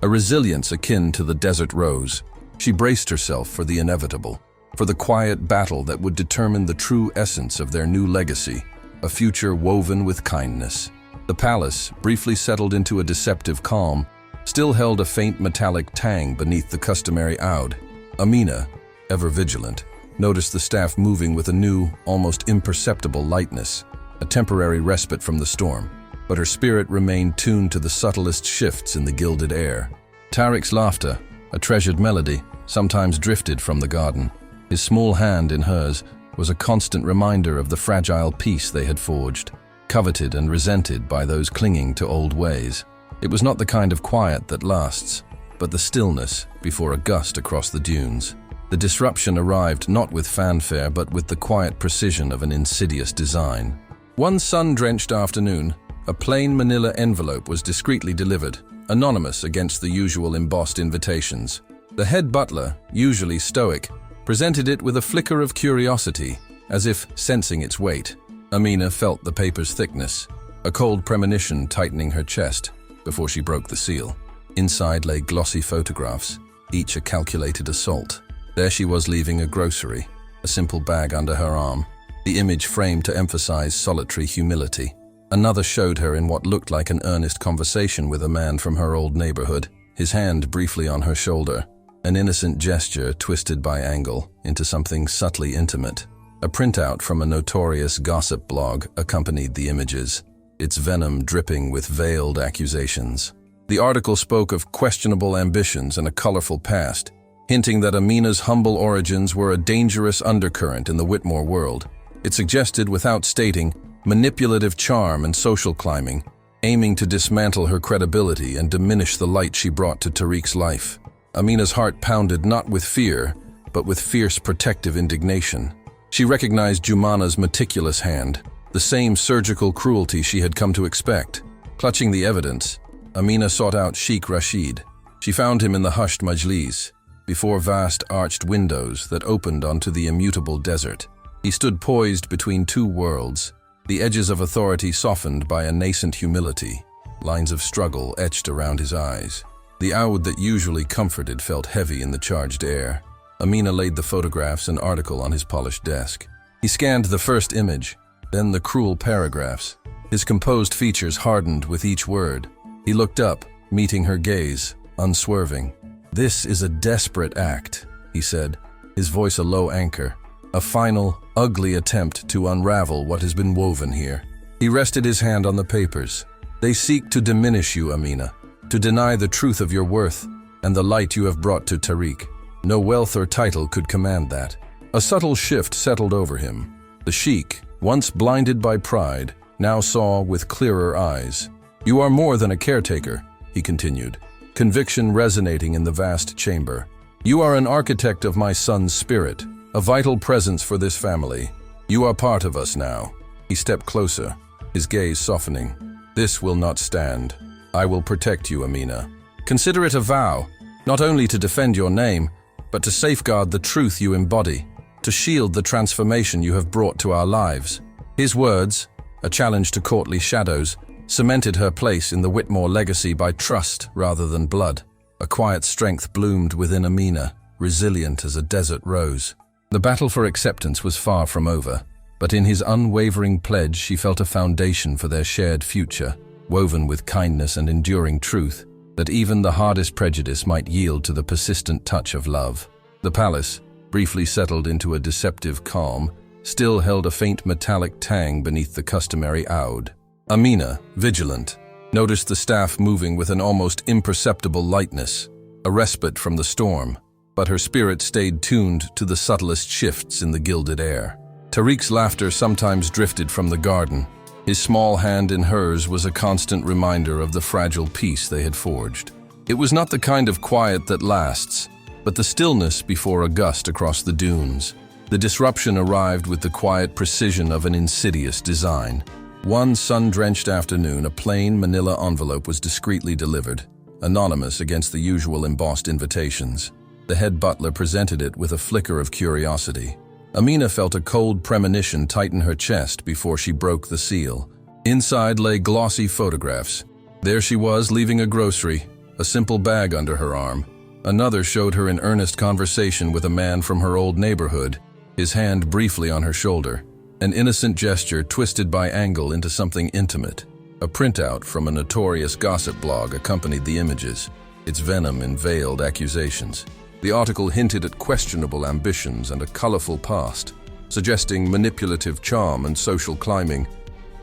a resilience akin to the desert rose. She braced herself for the inevitable, for the quiet battle that would determine the true essence of their new legacy, a future woven with kindness. The palace, briefly settled into a deceptive calm, still held a faint metallic tang beneath the customary oud. Amina, ever vigilant, noticed the staff moving with a new, almost imperceptible lightness, a temporary respite from the storm, but her spirit remained tuned to the subtlest shifts in the gilded air. Tariq's laughter, a treasured melody, sometimes drifted from the garden. His small hand in hers was a constant reminder of the fragile peace they had forged, coveted and resented by those clinging to old ways. It was not the kind of quiet that lasts, but the stillness before a gust across the dunes. The disruption arrived not with fanfare, but with the quiet precision of an insidious design. One sun-drenched afternoon, a plain manila envelope was discreetly delivered, anonymous against the usual embossed invitations. The head butler, usually stoic, presented it with a flicker of curiosity, as if sensing its weight. Amina felt the paper's thickness, a cold premonition tightening her chest before she broke the seal. Inside lay glossy photographs, each a calculated assault. There she was leaving a grocery, a simple bag under her arm, the image framed to emphasize solitary humility. Another showed her in what looked like an earnest conversation with a man from her old neighborhood, his hand briefly on her shoulder, an innocent gesture twisted by angle into something subtly intimate. A printout from a notorious gossip blog accompanied the images, its venom dripping with veiled accusations. The article spoke of questionable ambitions and a colorful past, hinting that Amina's humble origins were a dangerous undercurrent in the Whitmore world. It suggested, without stating, manipulative charm and social climbing, aiming to dismantle her credibility and diminish the light she brought to Tariq's life. Amina's heart pounded not with fear, but with fierce protective indignation. She recognized Jumana's meticulous hand, the same surgical cruelty she had come to expect. Clutching the evidence, Amina sought out Sheikh Rashid. She found him in the hushed majlis, before vast arched windows that opened onto the immutable desert. He stood poised between two worlds, the edges of authority softened by a nascent humility, lines of struggle etched around his eyes. The oud that usually comforted felt heavy in the charged air. Amina laid the photographs and article on his polished desk. He scanned the first image, then the cruel paragraphs. His composed features hardened with each word. He looked up, meeting her gaze, unswerving. "This is a desperate act," he said, his voice a low anchor. A final, ugly attempt to unravel what has been woven here. He rested his hand on the papers. "They seek to diminish you, Amina, to deny the truth of your worth and the light you have brought to Tariq. No wealth or title could command that." A subtle shift settled over him. The sheikh, once blinded by pride, now saw with clearer eyes. "You are more than a caretaker," he continued, conviction resonating in the vast chamber. "You are an architect of my son's spirit, a vital presence for this family. You are part of us now." He stepped closer, his gaze softening. "This will not stand. I will protect you, Amina. Consider it a vow, not only to defend your name, but to safeguard the truth you embody, to shield the transformation you have brought to our lives." His words, a challenge to courtly shadows, cemented her place in the Whitmore legacy by trust rather than blood. A quiet strength bloomed within Amina, resilient as a desert rose. The battle for acceptance was far from over, but in his unwavering pledge she felt a foundation for their shared future, woven with kindness and enduring truth, that even the hardest prejudice might yield to the persistent touch of love. The palace, briefly settled into a deceptive calm, still held a faint metallic tang beneath the customary oud. Amina, vigilant, noticed the staff moving with an almost imperceptible lightness, a respite from the storm, but her spirit stayed tuned to the subtlest shifts in the gilded air. Tariq's laughter sometimes drifted from the garden. His small hand in hers was a constant reminder of the fragile peace they had forged. It was not the kind of quiet that lasts, but the stillness before a gust across the dunes. The disruption arrived with the quiet precision of an insidious design. One sun-drenched afternoon, a plain manila envelope was discreetly delivered, anonymous against the usual embossed invitations. The head butler presented it with a flicker of curiosity. Amina felt a cold premonition tighten her chest before she broke the seal. Inside lay glossy photographs. There she was, leaving a grocery, a simple bag under her arm. Another showed her in earnest conversation with a man from her old neighborhood, his hand briefly on her shoulder. An innocent gesture twisted by angle into something intimate. A printout from a notorious gossip blog accompanied the images, its venom in veiled accusations. The article hinted at questionable ambitions and a colorful past, suggesting manipulative charm and social climbing,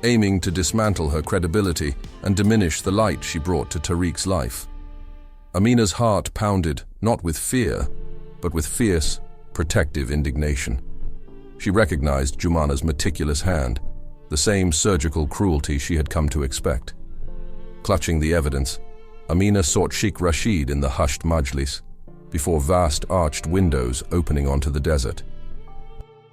aiming to dismantle her credibility and diminish the light she brought to Tariq's life. Amina's heart pounded, not with fear, but with fierce, protective indignation. She recognized Jumana's meticulous hand, the same surgical cruelty she had come to expect. Clutching the evidence, Amina sought Sheikh Rashid in the hushed majlis, before vast arched windows opening onto the desert.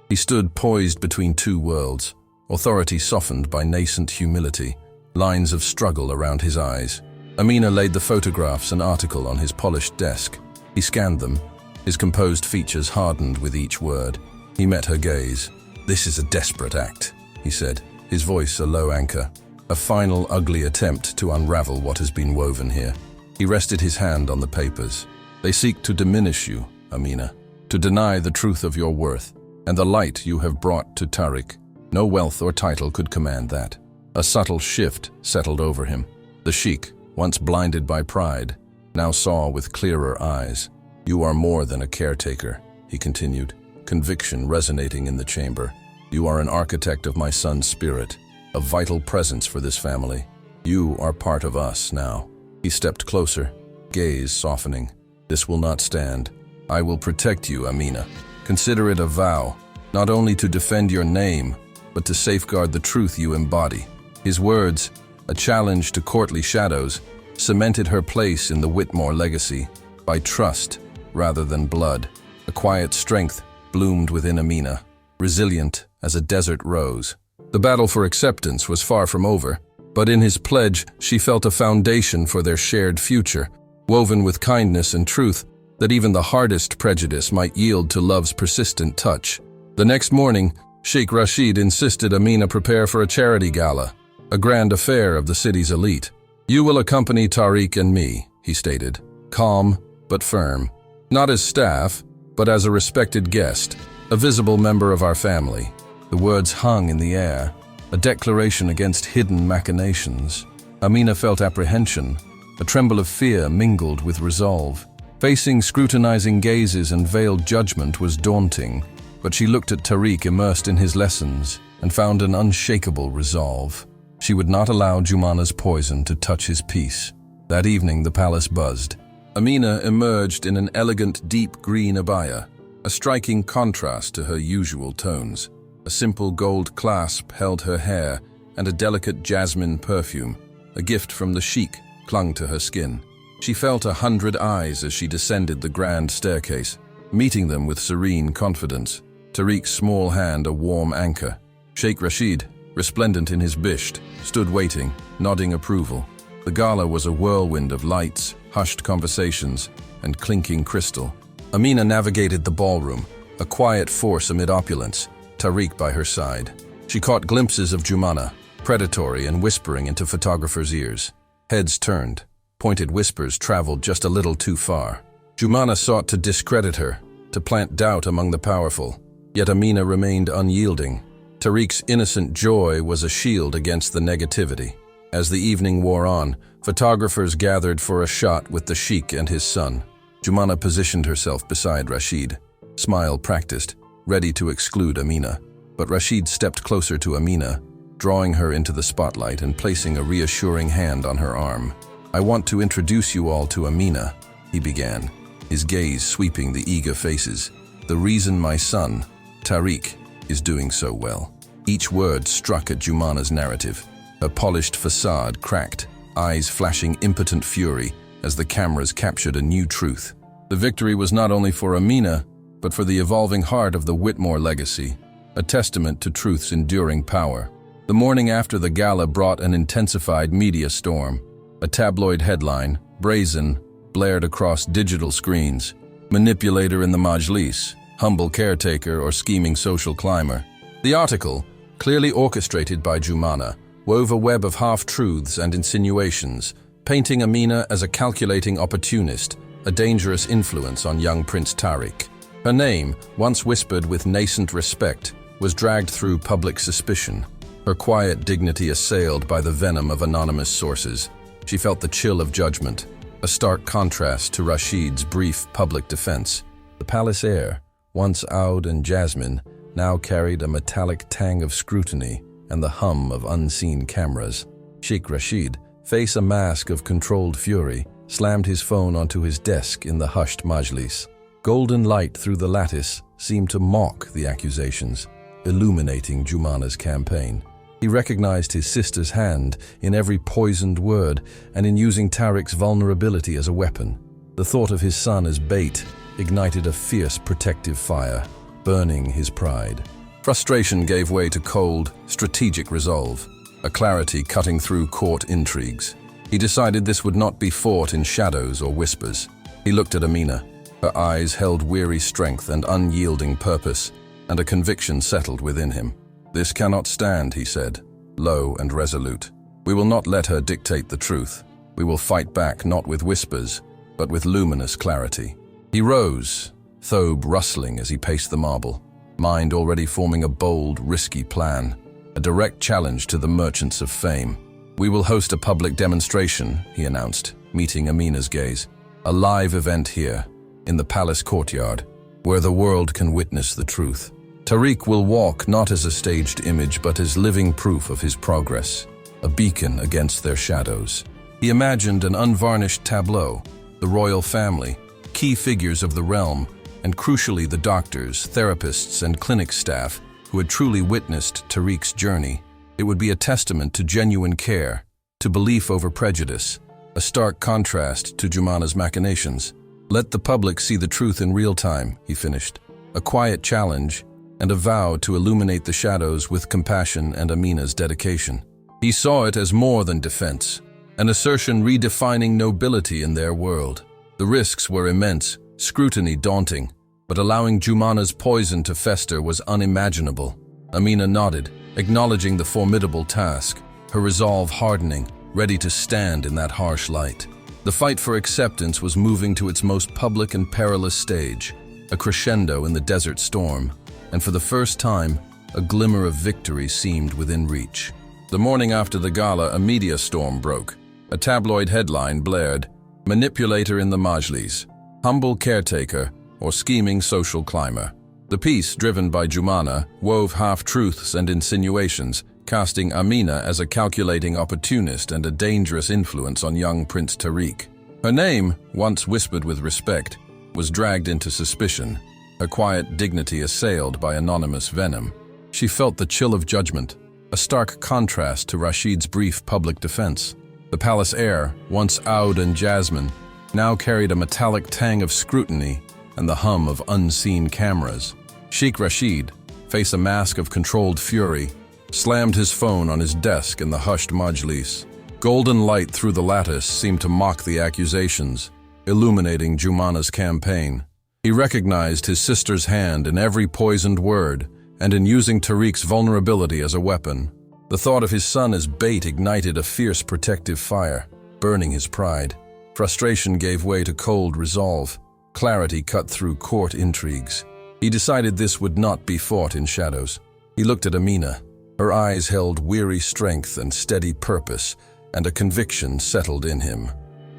He stood poised between two worlds, authority softened by nascent humility, lines of struggle around his eyes. Amina laid the photographs and article on his polished desk. He scanned them, his composed features hardened with each word. He met her gaze. "This is a desperate act," he said, his voice a low anchor. A final ugly attempt to unravel what has been woven here. He rested his hand on the papers. "They seek to diminish you, Amina, to deny the truth of your worth and the light you have brought to Tariq. No wealth or title could command that." A subtle shift settled over him. The sheikh, once blinded by pride, now saw with clearer eyes. "You are more than a caretaker," he continued, conviction resonating in the chamber. "You are an architect of my son's spirit, a vital presence for this family. You are part of us now." He stepped closer, gaze softening. "This will not stand. I will protect you, Amina. Consider it a vow, not only to defend your name, but to safeguard the truth you embody." His words, a challenge to courtly shadows, cemented her place in the Whitmore legacy, by trust rather than blood. A quiet strength bloomed within Amina, resilient as a desert rose. The battle for acceptance was far from over, but in his pledge she felt a foundation for their shared future, woven with kindness and truth that even the hardest prejudice might yield to love's persistent touch. The next morning, Sheikh Rashid insisted Amina prepare for a charity gala, a grand affair of the city's elite. "You will accompany Tariq and me," he stated, calm but firm. "Not as staff, but as a respected guest, a visible member of our family." The words hung in the air, a declaration against hidden machinations. Amina felt apprehension, a tremble of fear mingled with resolve. Facing scrutinizing gazes and veiled judgment was daunting, but she looked at Tariq immersed in his lessons and found an unshakable resolve. She would not allow Jumana's poison to touch his peace. That evening the palace buzzed. Amina emerged in an elegant deep green abaya, a striking contrast to her usual tones. A simple gold clasp held her hair, and a delicate jasmine perfume, a gift from the Sheikh, clung to her skin. She felt 100 eyes as she descended the grand staircase, meeting them with serene confidence. Tariq's small hand a warm anchor. Sheikh Rashid, resplendent in his bisht, stood waiting, nodding approval. The gala was a whirlwind of lights, hushed conversations, and clinking crystal. Amina navigated the ballroom, a quiet force amid opulence, Tariq by her side. She caught glimpses of Jumana, predatory and whispering into photographers' ears. Heads turned. Pointed whispers traveled just a little too far. Jumana sought to discredit her, to plant doubt among the powerful. Yet Amina remained unyielding. Tariq's innocent joy was a shield against the negativity. As the evening wore on, photographers gathered for a shot with the Sheikh and his son. Jumana positioned herself beside Rashid, smile practiced, ready to exclude Amina. But Rashid stepped closer to Amina, drawing her into the spotlight and placing a reassuring hand on her arm. "I want to introduce you all to Amina," he began, his gaze sweeping the eager faces. "The reason my son, Tariq, is doing so well." Each word struck at Jumana's narrative. Her polished facade cracked, eyes flashing impotent fury as the cameras captured a new truth. The victory was not only for Amina, but for the evolving heart of the Whitmore legacy, a testament to truth's enduring power. The morning after the gala brought an intensified media storm. A tabloid headline, brazen, blared across digital screens. "Manipulator in the Majlis, humble caretaker or scheming social climber." The article, clearly orchestrated by Jumana, wove a web of half-truths and insinuations, painting Amina as a calculating opportunist, a dangerous influence on young Prince Tariq. Her name, once whispered with nascent respect, was dragged through public suspicion, her quiet dignity assailed by the venom of anonymous sources. She felt the chill of judgment, a stark contrast to Rashid's brief public defense. The palace air, once oud and jasmine, now carried a metallic tang of scrutiny and the hum of unseen cameras. Sheikh Rashid, face a mask of controlled fury, slammed his phone onto his desk in the hushed majlis. Golden light through the lattice seemed to mock the accusations, illuminating Jumana's campaign. He recognized his sister's hand in every poisoned word and in using Tariq's vulnerability as a weapon. The thought of his son as bait ignited a fierce protective fire, burning his pride. Frustration gave way to cold, strategic resolve, a clarity cutting through court intrigues. He decided this would not be fought in shadows or whispers. He looked at Amina. Her eyes held weary strength and unyielding purpose, and a conviction settled within him. "This cannot stand," he said, low and resolute. "We will not let her dictate the truth. We will fight back not with whispers, but with luminous clarity." He rose, thobe rustling as he paced the marble, mind already forming a bold, risky plan, a direct challenge to the merchants of fame. "We will host a public demonstration," he announced, meeting Amina's gaze. "A live event here, in the palace courtyard, where the world can witness the truth. Tariq will walk not as a staged image, but as living proof of his progress, a beacon against their shadows." He imagined an unvarnished tableau, the royal family, key figures of the realm, and crucially the doctors, therapists, and clinic staff who had truly witnessed Tariq's journey. It would be a testament to genuine care, to belief over prejudice, a stark contrast to Jumana's machinations. Let the public see the truth in real time, he finished. A quiet challenge and a vow to illuminate the shadows with compassion and Amina's dedication. He saw it as more than defense, an assertion redefining nobility in their world. The risks were immense, scrutiny daunting, but allowing Jumana's poison to fester was unimaginable. Amina nodded, acknowledging the formidable task, her resolve hardening, ready to stand in that harsh light. The fight for acceptance was moving to its most public and perilous stage, a crescendo in the desert storm, and for the first time, a glimmer of victory seemed within reach. The morning after the gala, a media storm broke. A tabloid headline blared, "Manipulator in the Majlis, humble caretaker or scheming social climber." The piece, driven by Jumana, wove half-truths and insinuations, casting Amina as a calculating opportunist and a dangerous influence on young Prince Tariq. Her name, once whispered with respect, was dragged into suspicion, her quiet dignity assailed by anonymous venom. She felt the chill of judgment, a stark contrast to Rashid's brief public defense. The palace heir, once Oud and Jasmine, now carried a metallic tang of scrutiny and the hum of unseen cameras. Sheikh Rashid, face a mask of controlled fury, slammed his phone on his desk in the hushed majlis. Golden light through the lattice seemed to mock the accusations, illuminating Jumana's campaign. He recognized his sister's hand in every poisoned word and in using Tariq's vulnerability as a weapon. The thought of his son as bait ignited a fierce protective fire, burning his pride. Frustration gave way to cold resolve. Clarity cut through court intrigues. He decided this would not be fought in shadows. He looked at Amina. Her eyes held weary strength and steady purpose, and a conviction settled in him.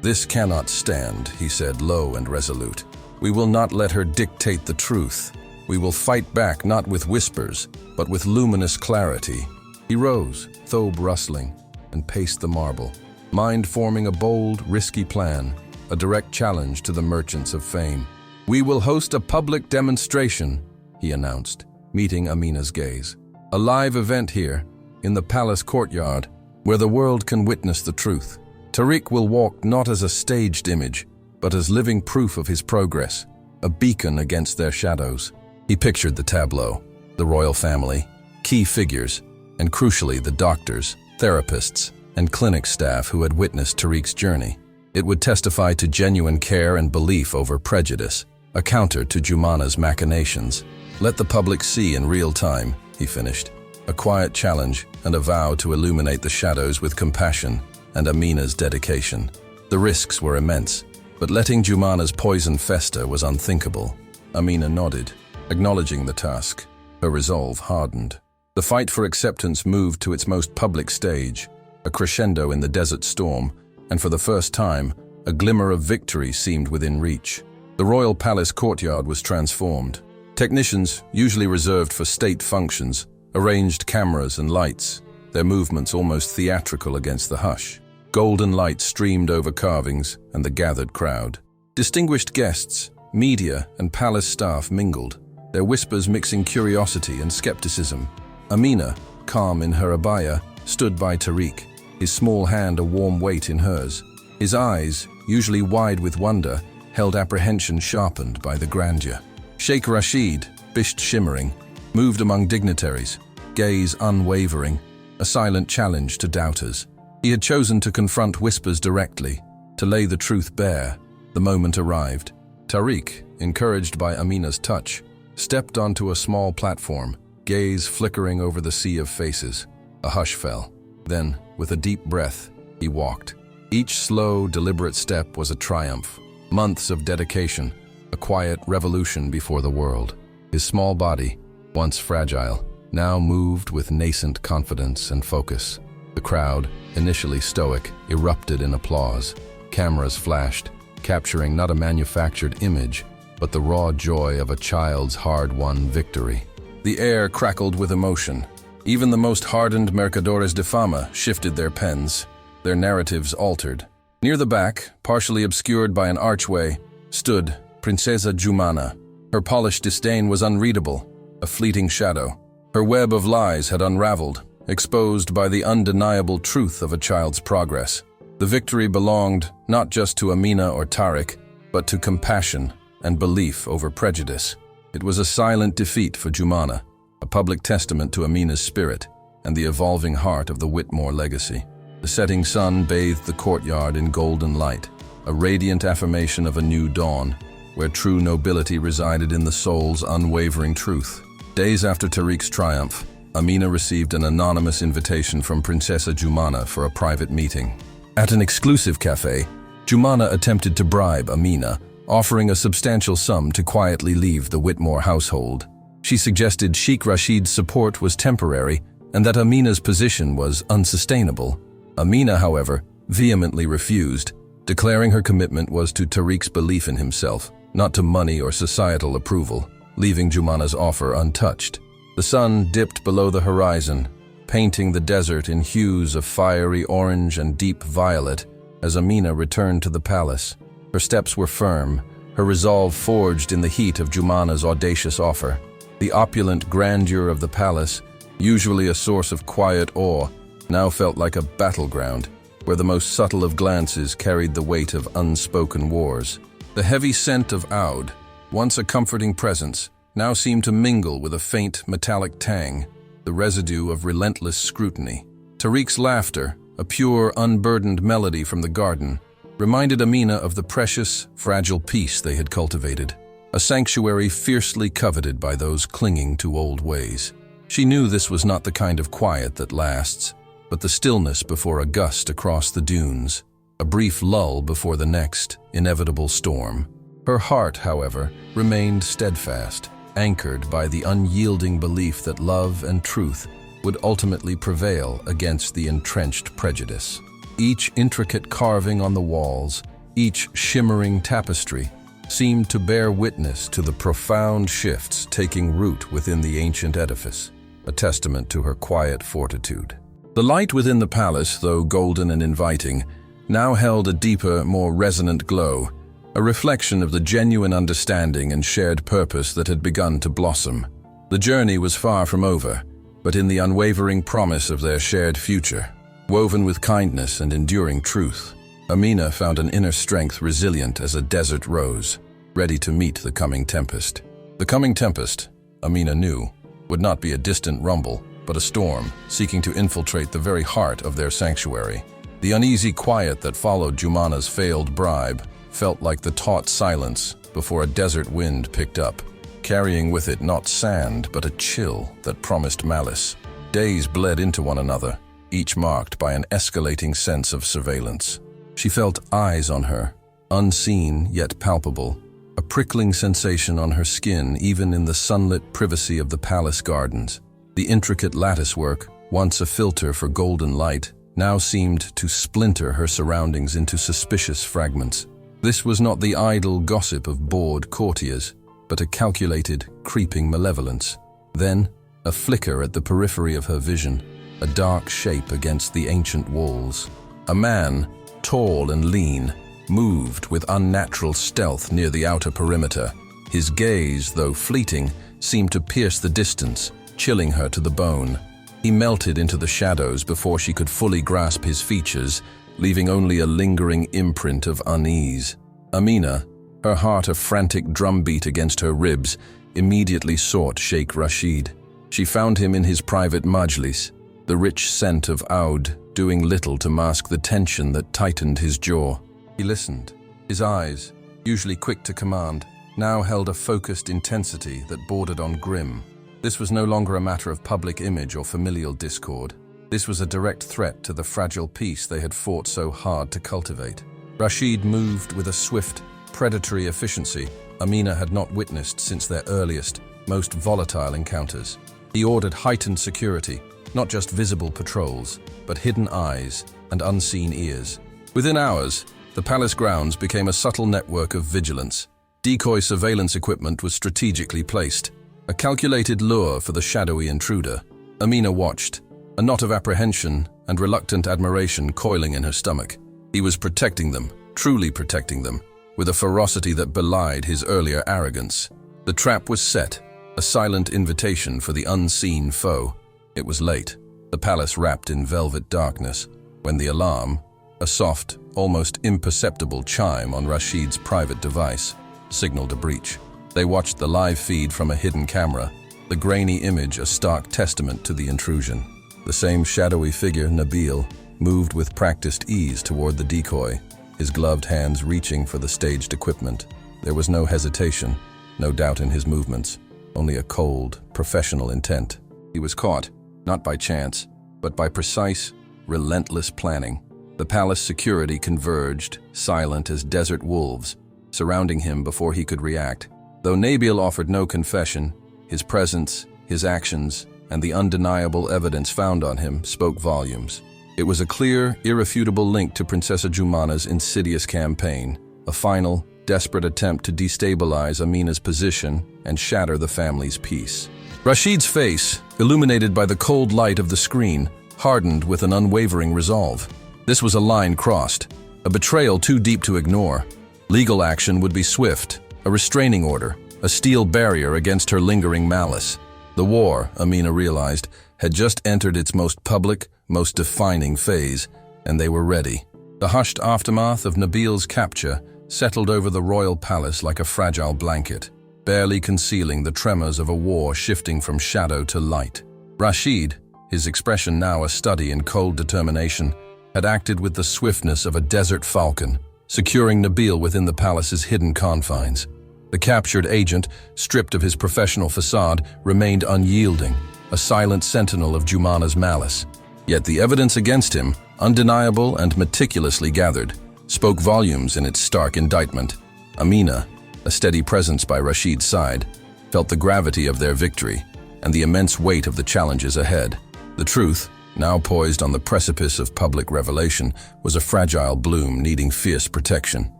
"This cannot stand," he said, low and resolute. "We will not let her dictate the truth. We will fight back not with whispers, but with luminous clarity." He rose, thobe rustling, and paced the marble, mind forming a bold, risky plan, a direct challenge to the merchants of fame. "We will host a public demonstration," he announced, meeting Amina's gaze. "A live event here, in the palace courtyard, where the world can witness the truth. Tariq will walk not as a staged image, but as living proof of his progress, a beacon against their shadows." He pictured the tableau, the royal family, key figures, and crucially the doctors, therapists, and clinic staff who had witnessed Tariq's journey. It would testify to genuine care and belief over prejudice, a counter to Jumana's machinations. "Let the public see in real time," he finished. A quiet challenge and a vow to illuminate the shadows with compassion and Amina's dedication. The risks were immense, but letting Jumana's poison fester was unthinkable. Amina nodded, acknowledging the task. Her resolve hardened. The fight for acceptance moved to its most public stage, a crescendo in the desert storm, and for the first time, a glimmer of victory seemed within reach. The royal palace courtyard was transformed. Technicians, usually reserved for state functions, arranged cameras and lights, their movements almost theatrical against the hush. Golden light streamed over carvings and the gathered crowd. Distinguished guests, media, and palace staff mingled, their whispers mixing curiosity and skepticism. Amina, calm in her abaya, stood by Tariq, his small hand a warm weight in hers. His eyes, usually wide with wonder, held apprehension sharpened by the grandeur. Sheikh Rashid, bisht shimmering, moved among dignitaries, gaze unwavering, a silent challenge to doubters. He had chosen to confront whispers directly, to lay the truth bare. The moment arrived. Tariq, encouraged by Amina's touch, stepped onto a small platform, gaze flickering over the sea of faces. A hush fell. Then, with a deep breath, he walked. Each slow, deliberate step was a triumph. Months of dedication, a quiet revolution before the world. His small body, once fragile, now moved with nascent confidence and focus. The crowd, initially stoic, erupted in applause. Cameras flashed, capturing not a manufactured image, but the raw joy of a child's hard-won victory. The air crackled with emotion. Even the most hardened mercadores de fama shifted their pens, their narratives altered. Near the back, partially obscured by an archway, stood Princesa Jumana. Her polished disdain was unreadable, a fleeting shadow. Her web of lies had unraveled, exposed by the undeniable truth of a child's progress. The victory belonged not just to Amina or Tariq, but to compassion and belief over prejudice. It was a silent defeat for Jumana, a public testament to Amina's spirit and the evolving heart of the Whitmore legacy. The setting sun bathed the courtyard in golden light, a radiant affirmation of a new dawn, where true nobility resided in the soul's unwavering truth. Days after Tariq's triumph, Amina received an anonymous invitation from Princessa Jumana for a private meeting. At an exclusive cafe, Jumana attempted to bribe Amina, offering a substantial sum to quietly leave the Whitmore household. She suggested Sheikh Rashid's support was temporary and that Amina's position was unsustainable. Amina, however, vehemently refused, declaring her commitment was to Tariq's belief in himself, not to money or societal approval, leaving Jumana's offer untouched. The sun dipped below the horizon, painting the desert in hues of fiery orange and deep violet as Amina returned to the palace. Her steps were firm, her resolve forged in the heat of Jumana's audacious offer. The opulent grandeur of the palace, usually a source of quiet awe, now felt like a battleground, where the most subtle of glances carried the weight of unspoken wars. The heavy scent of oud, once a comforting presence, now seemed to mingle with a faint metallic tang, the residue of relentless scrutiny. Tariq's laughter, a pure, unburdened melody from the garden, reminded Amina of the precious, fragile peace they had cultivated, a sanctuary fiercely coveted by those clinging to old ways. She knew this was not the kind of quiet that lasts, but the stillness before a gust across the dunes, a brief lull before the next inevitable storm. Her heart, however, remained steadfast, anchored by the unyielding belief that love and truth would ultimately prevail against the entrenched prejudice. Each intricate carving on the walls, each shimmering tapestry, seemed to bear witness to the profound shifts taking root within the ancient edifice, a testament to her quiet fortitude. The light within the palace, though golden and inviting, now held a deeper, more resonant glow, a reflection of the genuine understanding and shared purpose that had begun to blossom. The journey was far from over, but in the unwavering promise of their shared future, woven with kindness and enduring truth, Amina found an inner strength resilient as a desert rose, ready to meet the coming tempest. The coming tempest, Amina knew, would not be a distant rumble, but a storm seeking to infiltrate the very heart of their sanctuary. The uneasy quiet that followed Jumana's failed bribe felt like the taut silence before a desert wind picked up, carrying with it not sand but a chill that promised malice. Days bled into one another, each marked by an escalating sense of surveillance. She felt eyes on her, unseen yet palpable, a prickling sensation on her skin even in the sunlit privacy of the palace gardens. The intricate latticework, once a filter for golden light, now seemed to splinter her surroundings into suspicious fragments. This was not the idle gossip of bored courtiers, but a calculated, creeping malevolence. Then, a flicker at the periphery of her vision, a dark shape against the ancient walls. A man, tall and lean, moved with unnatural stealth near the outer perimeter. His gaze, though fleeting, seemed to pierce the distance, chilling her to the bone. He melted into the shadows before she could fully grasp his features, leaving only a lingering imprint of unease. Amina, her heart a frantic drumbeat against her ribs, immediately sought Sheikh Rashid. She found him in his private majlis, the rich scent of oud doing little to mask the tension that tightened his jaw. He listened. His eyes, usually quick to command, now held a focused intensity that bordered on grim. This was no longer a matter of public image or familial discord. This was a direct threat to the fragile peace they had fought so hard to cultivate. Rashid moved with a swift, predatory efficiency Amina had not witnessed since their earliest, most volatile encounters. He ordered heightened security, not just visible patrols, but hidden eyes and unseen ears. Within hours, the palace grounds became a subtle network of vigilance. Decoy surveillance equipment was strategically placed, a calculated lure for the shadowy intruder. Amina watched, a knot of apprehension and reluctant admiration coiling in her stomach. He was protecting them, truly protecting them, with a ferocity that belied his earlier arrogance. The trap was set, a silent invitation for the unseen foe. It was late, the palace wrapped in velvet darkness, when the alarm, a soft, almost imperceptible chime on Rashid's private device signaled a breach. They watched the live feed from a hidden camera, the grainy image a stark testament to the intrusion. The same shadowy figure, Nabil, moved with practiced ease toward the decoy, his gloved hands reaching for the staged equipment. There was no hesitation, no doubt in his movements, only a cold, professional intent. He was caught, not by chance, but by precise, relentless planning. The palace security converged, silent as desert wolves, surrounding him before he could react. Though Nabil offered no confession, his presence, his actions, and the undeniable evidence found on him spoke volumes. It was a clear, irrefutable link to Princessa Jumana's insidious campaign, a final, desperate attempt to destabilize Amina's position and shatter the family's peace. Rashid's face, illuminated by the cold light of the screen, hardened with an unwavering resolve. This was a line crossed, a betrayal too deep to ignore. Legal action would be swift, a restraining order, a steel barrier against her lingering malice. The war, Amina realized, had just entered its most public, most defining phase, and they were ready. The hushed aftermath of Nabil's capture settled over the royal palace like a fragile blanket, barely concealing the tremors of a war shifting from shadow to light. Rashid, his expression now a study in cold determination, had acted with the swiftness of a desert falcon, securing Nabil within the palace's hidden confines. The captured agent, stripped of his professional facade, remained unyielding, a silent sentinel of Jumana's malice. Yet the evidence against him, undeniable and meticulously gathered, spoke volumes in its stark indictment. Amina, a steady presence by Rashid's side, felt the gravity of their victory and the immense weight of the challenges ahead. The truth, now poised on the precipice of public revelation, was a fragile bloom needing fierce protection.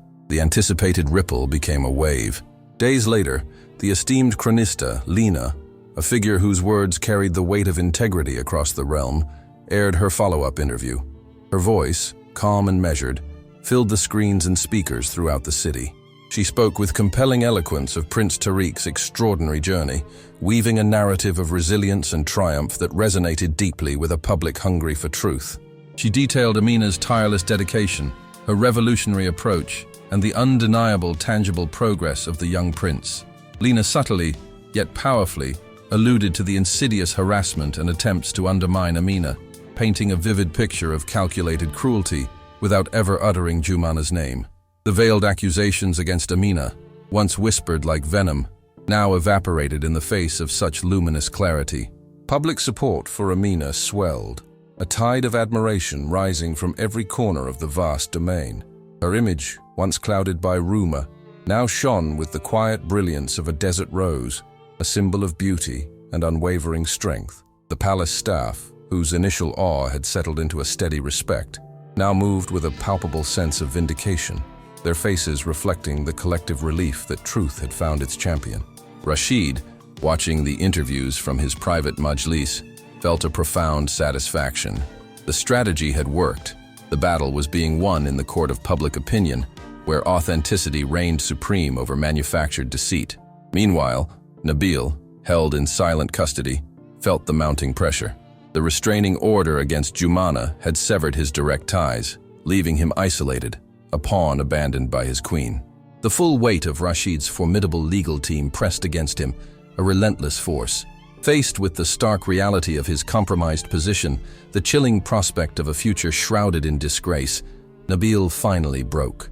The anticipated ripple became a wave. Days later, the esteemed chronista, Lina, a figure whose words carried the weight of integrity across the realm, aired her follow-up interview. Her voice, calm and measured, filled the screens and speakers throughout the city. She spoke with compelling eloquence of Prince Tariq's extraordinary journey, weaving a narrative of resilience and triumph that resonated deeply with a public hungry for truth. She detailed Amina's tireless dedication, her revolutionary approach, and the undeniable tangible progress of the young prince. Lina subtly, yet powerfully, alluded to the insidious harassment and attempts to undermine Amina, painting a vivid picture of calculated cruelty without ever uttering Jumana's name. The veiled accusations against Amina, once whispered like venom, now evaporated in the face of such luminous clarity. Public support for Amina swelled, a tide of admiration rising from every corner of the vast domain. Her image, once clouded by rumor, now shone with the quiet brilliance of a desert rose, a symbol of beauty and unwavering strength. The palace staff, whose initial awe had settled into a steady respect, now moved with a palpable sense of vindication, their faces reflecting the collective relief that truth had found its champion. Rashid, watching the interviews from his private majlis, felt a profound satisfaction. The strategy had worked. The battle was being won in the court of public opinion, where authenticity reigned supreme over manufactured deceit. Meanwhile, Nabil, held in silent custody, felt the mounting pressure. The restraining order against Jumana had severed his direct ties, leaving him isolated, a pawn abandoned by his queen. The full weight of Rashid's formidable legal team pressed against him, a relentless force. Faced with the stark reality of his compromised position, the chilling prospect of a future shrouded in disgrace, Nabil finally broke.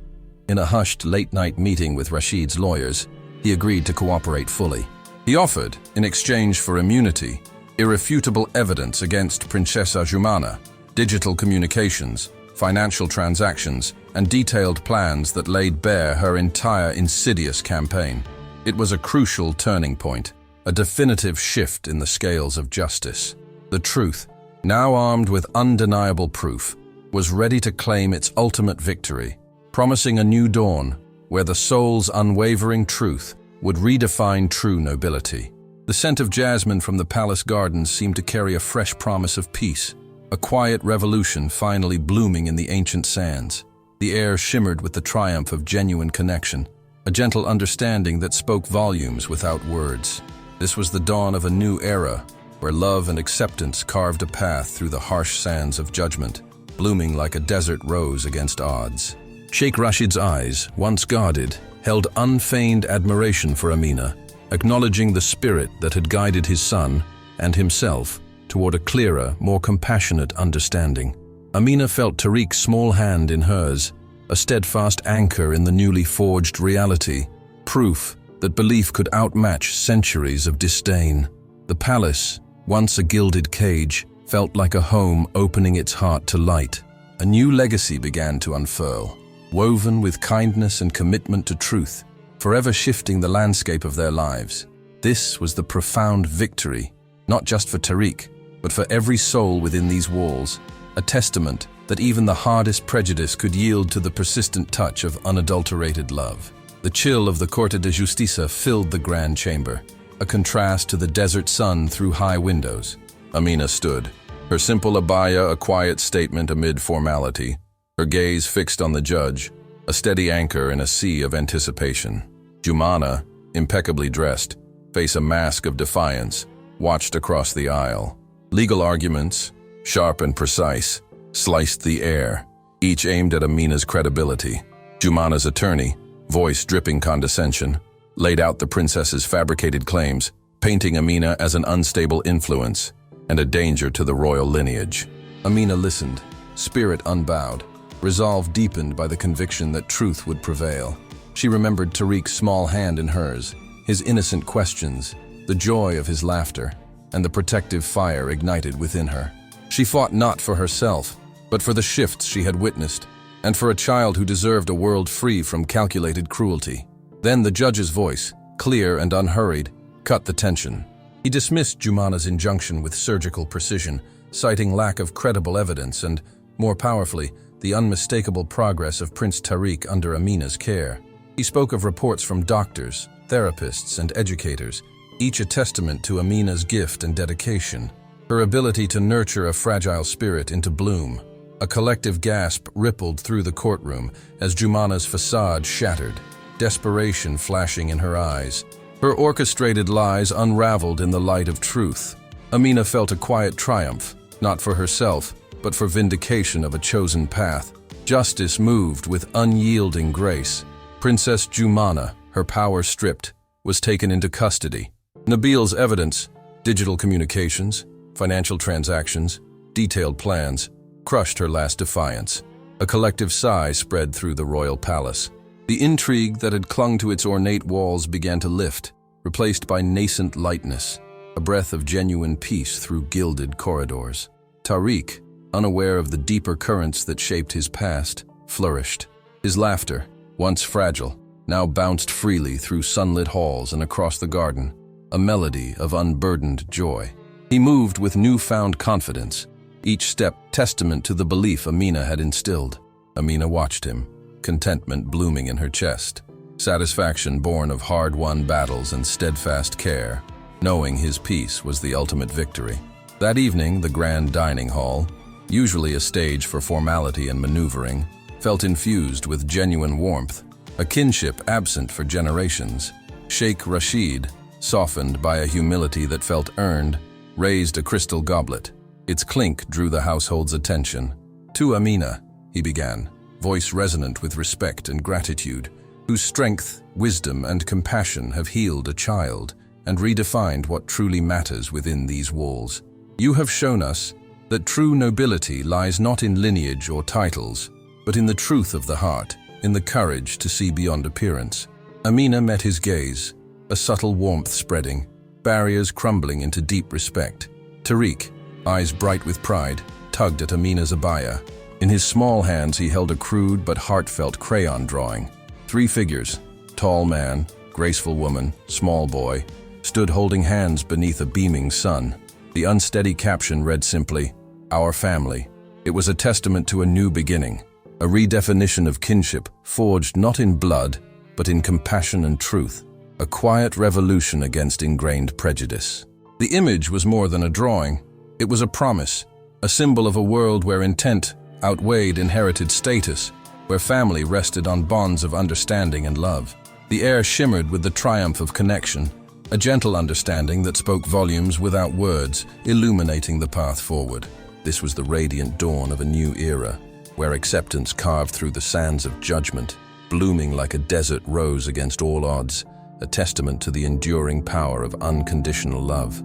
In a hushed late-night meeting with Rashid's lawyers, he agreed to cooperate fully. He offered, in exchange for immunity, irrefutable evidence against Princessa Jumana, digital communications, financial transactions, and detailed plans that laid bare her entire insidious campaign. It was a crucial turning point, a definitive shift in the scales of justice. The truth, now armed with undeniable proof, was ready to claim its ultimate victory, promising a new dawn where the soul's unwavering truth would redefine true nobility. The scent of jasmine from the palace gardens seemed to carry a fresh promise of peace, a quiet revolution finally blooming in the ancient sands. The air shimmered with the triumph of genuine connection, a gentle understanding that spoke volumes without words. This was the dawn of a new era, where love and acceptance carved a path through the harsh sands of judgment. blooming like a desert rose against odds. Sheikh Rashid's eyes, once guarded, held unfeigned admiration for Amina, acknowledging the spirit that had guided his son and himself toward a clearer, more compassionate understanding. Amina felt Tariq's small hand in hers, a steadfast anchor in the newly forged reality, proof that belief could outmatch centuries of disdain. The palace, once a gilded cage, felt like a home opening its heart to light. A new legacy began to unfurl, woven with kindness and commitment to truth, forever shifting the landscape of their lives. This was the profound victory, not just for Tariq, but for every soul within these walls, a testament that even the hardest prejudice could yield to the persistent touch of unadulterated love. The chill of the Corte de Justicia filled the grand chamber, a contrast to the desert sun through high windows. Amina stood, her simple abaya a quiet statement amid formality, her gaze fixed on the judge, a steady anchor in a sea of anticipation. Jumana, impeccably dressed, face a mask of defiance, watched across the aisle. Legal arguments, sharp and precise, sliced the air, each aimed at Amina's credibility. Jumana's attorney, voice dripping condescension, laid out the princess's fabricated claims, painting Amina as an unstable influence and a danger to the royal lineage. Amina listened, spirit unbowed, resolve deepened by the conviction that truth would prevail. She remembered Tariq's small hand in hers, his innocent questions, the joy of his laughter, and the protective fire ignited within her. She fought not for herself, but for the shifts she had witnessed, and for a child who deserved a world free from calculated cruelty. Then the judge's voice, clear and unhurried, cut the tension. He dismissed Jumana's injunction with surgical precision, citing lack of credible evidence and, more powerfully, the unmistakable progress of Prince Tariq under Amina's care. He spoke of reports from doctors, therapists, and educators, each a testament to Amina's gift and dedication, her ability to nurture a fragile spirit into bloom. A collective gasp rippled through the courtroom as Jumana's facade shattered, desperation flashing in her eyes. Her orchestrated lies unraveled in the light of truth. Amina felt a quiet triumph, not for herself, but for vindication of a chosen path. Justice moved with unyielding grace. Princess Jumana, her power stripped, was taken into custody. Nabil's evidence, digital communications, financial transactions, detailed plans, crushed her last defiance. A collective sigh spread through the royal palace. The intrigue that had clung to its ornate walls began to lift, replaced by nascent lightness, a breath of genuine peace through gilded corridors. Tariq, unaware of the deeper currents that shaped his past, flourished. His laughter, once fragile, now bounced freely through sunlit halls and across the garden, a melody of unburdened joy. He moved with newfound confidence, each step testament to the belief Amina had instilled. Amina watched him, contentment blooming in her chest, satisfaction born of hard-won battles and steadfast care, knowing his peace was the ultimate victory. That evening, the grand dining hall, usually a stage for formality and maneuvering, felt infused with genuine warmth, a kinship absent for generations. Sheikh Rashid, softened by a humility that felt earned, raised a crystal goblet. Its clink drew the household's attention. "To Amina," he began, voice resonant with respect and gratitude, whose strength, wisdom, and compassion have healed a child and redefined what truly matters within these walls. "You have shown us that true nobility lies not in lineage or titles, but in the truth of the heart, in the courage to see beyond appearance." Amina met his gaze, a subtle warmth spreading, barriers crumbling into deep respect. Tariq, eyes bright with pride, tugged at Amina's abaya. In his small hands he held a crude but heartfelt crayon drawing. 3 figures, tall man, graceful woman, small boy, stood holding hands beneath a beaming sun. The unsteady caption read simply, "Our family." It was a testament to a new beginning, a redefinition of kinship forged not in blood, but in compassion and truth, a quiet revolution against ingrained prejudice. The image was more than a drawing. It was a promise, a symbol of a world where intent outweighed inherited status, where family rested on bonds of understanding and love. The air shimmered with the triumph of connection, a gentle understanding that spoke volumes without words, illuminating the path forward. This was the radiant dawn of a new era, where acceptance carved through the sands of judgment, blooming like a desert rose against all odds, a testament to the enduring power of unconditional love.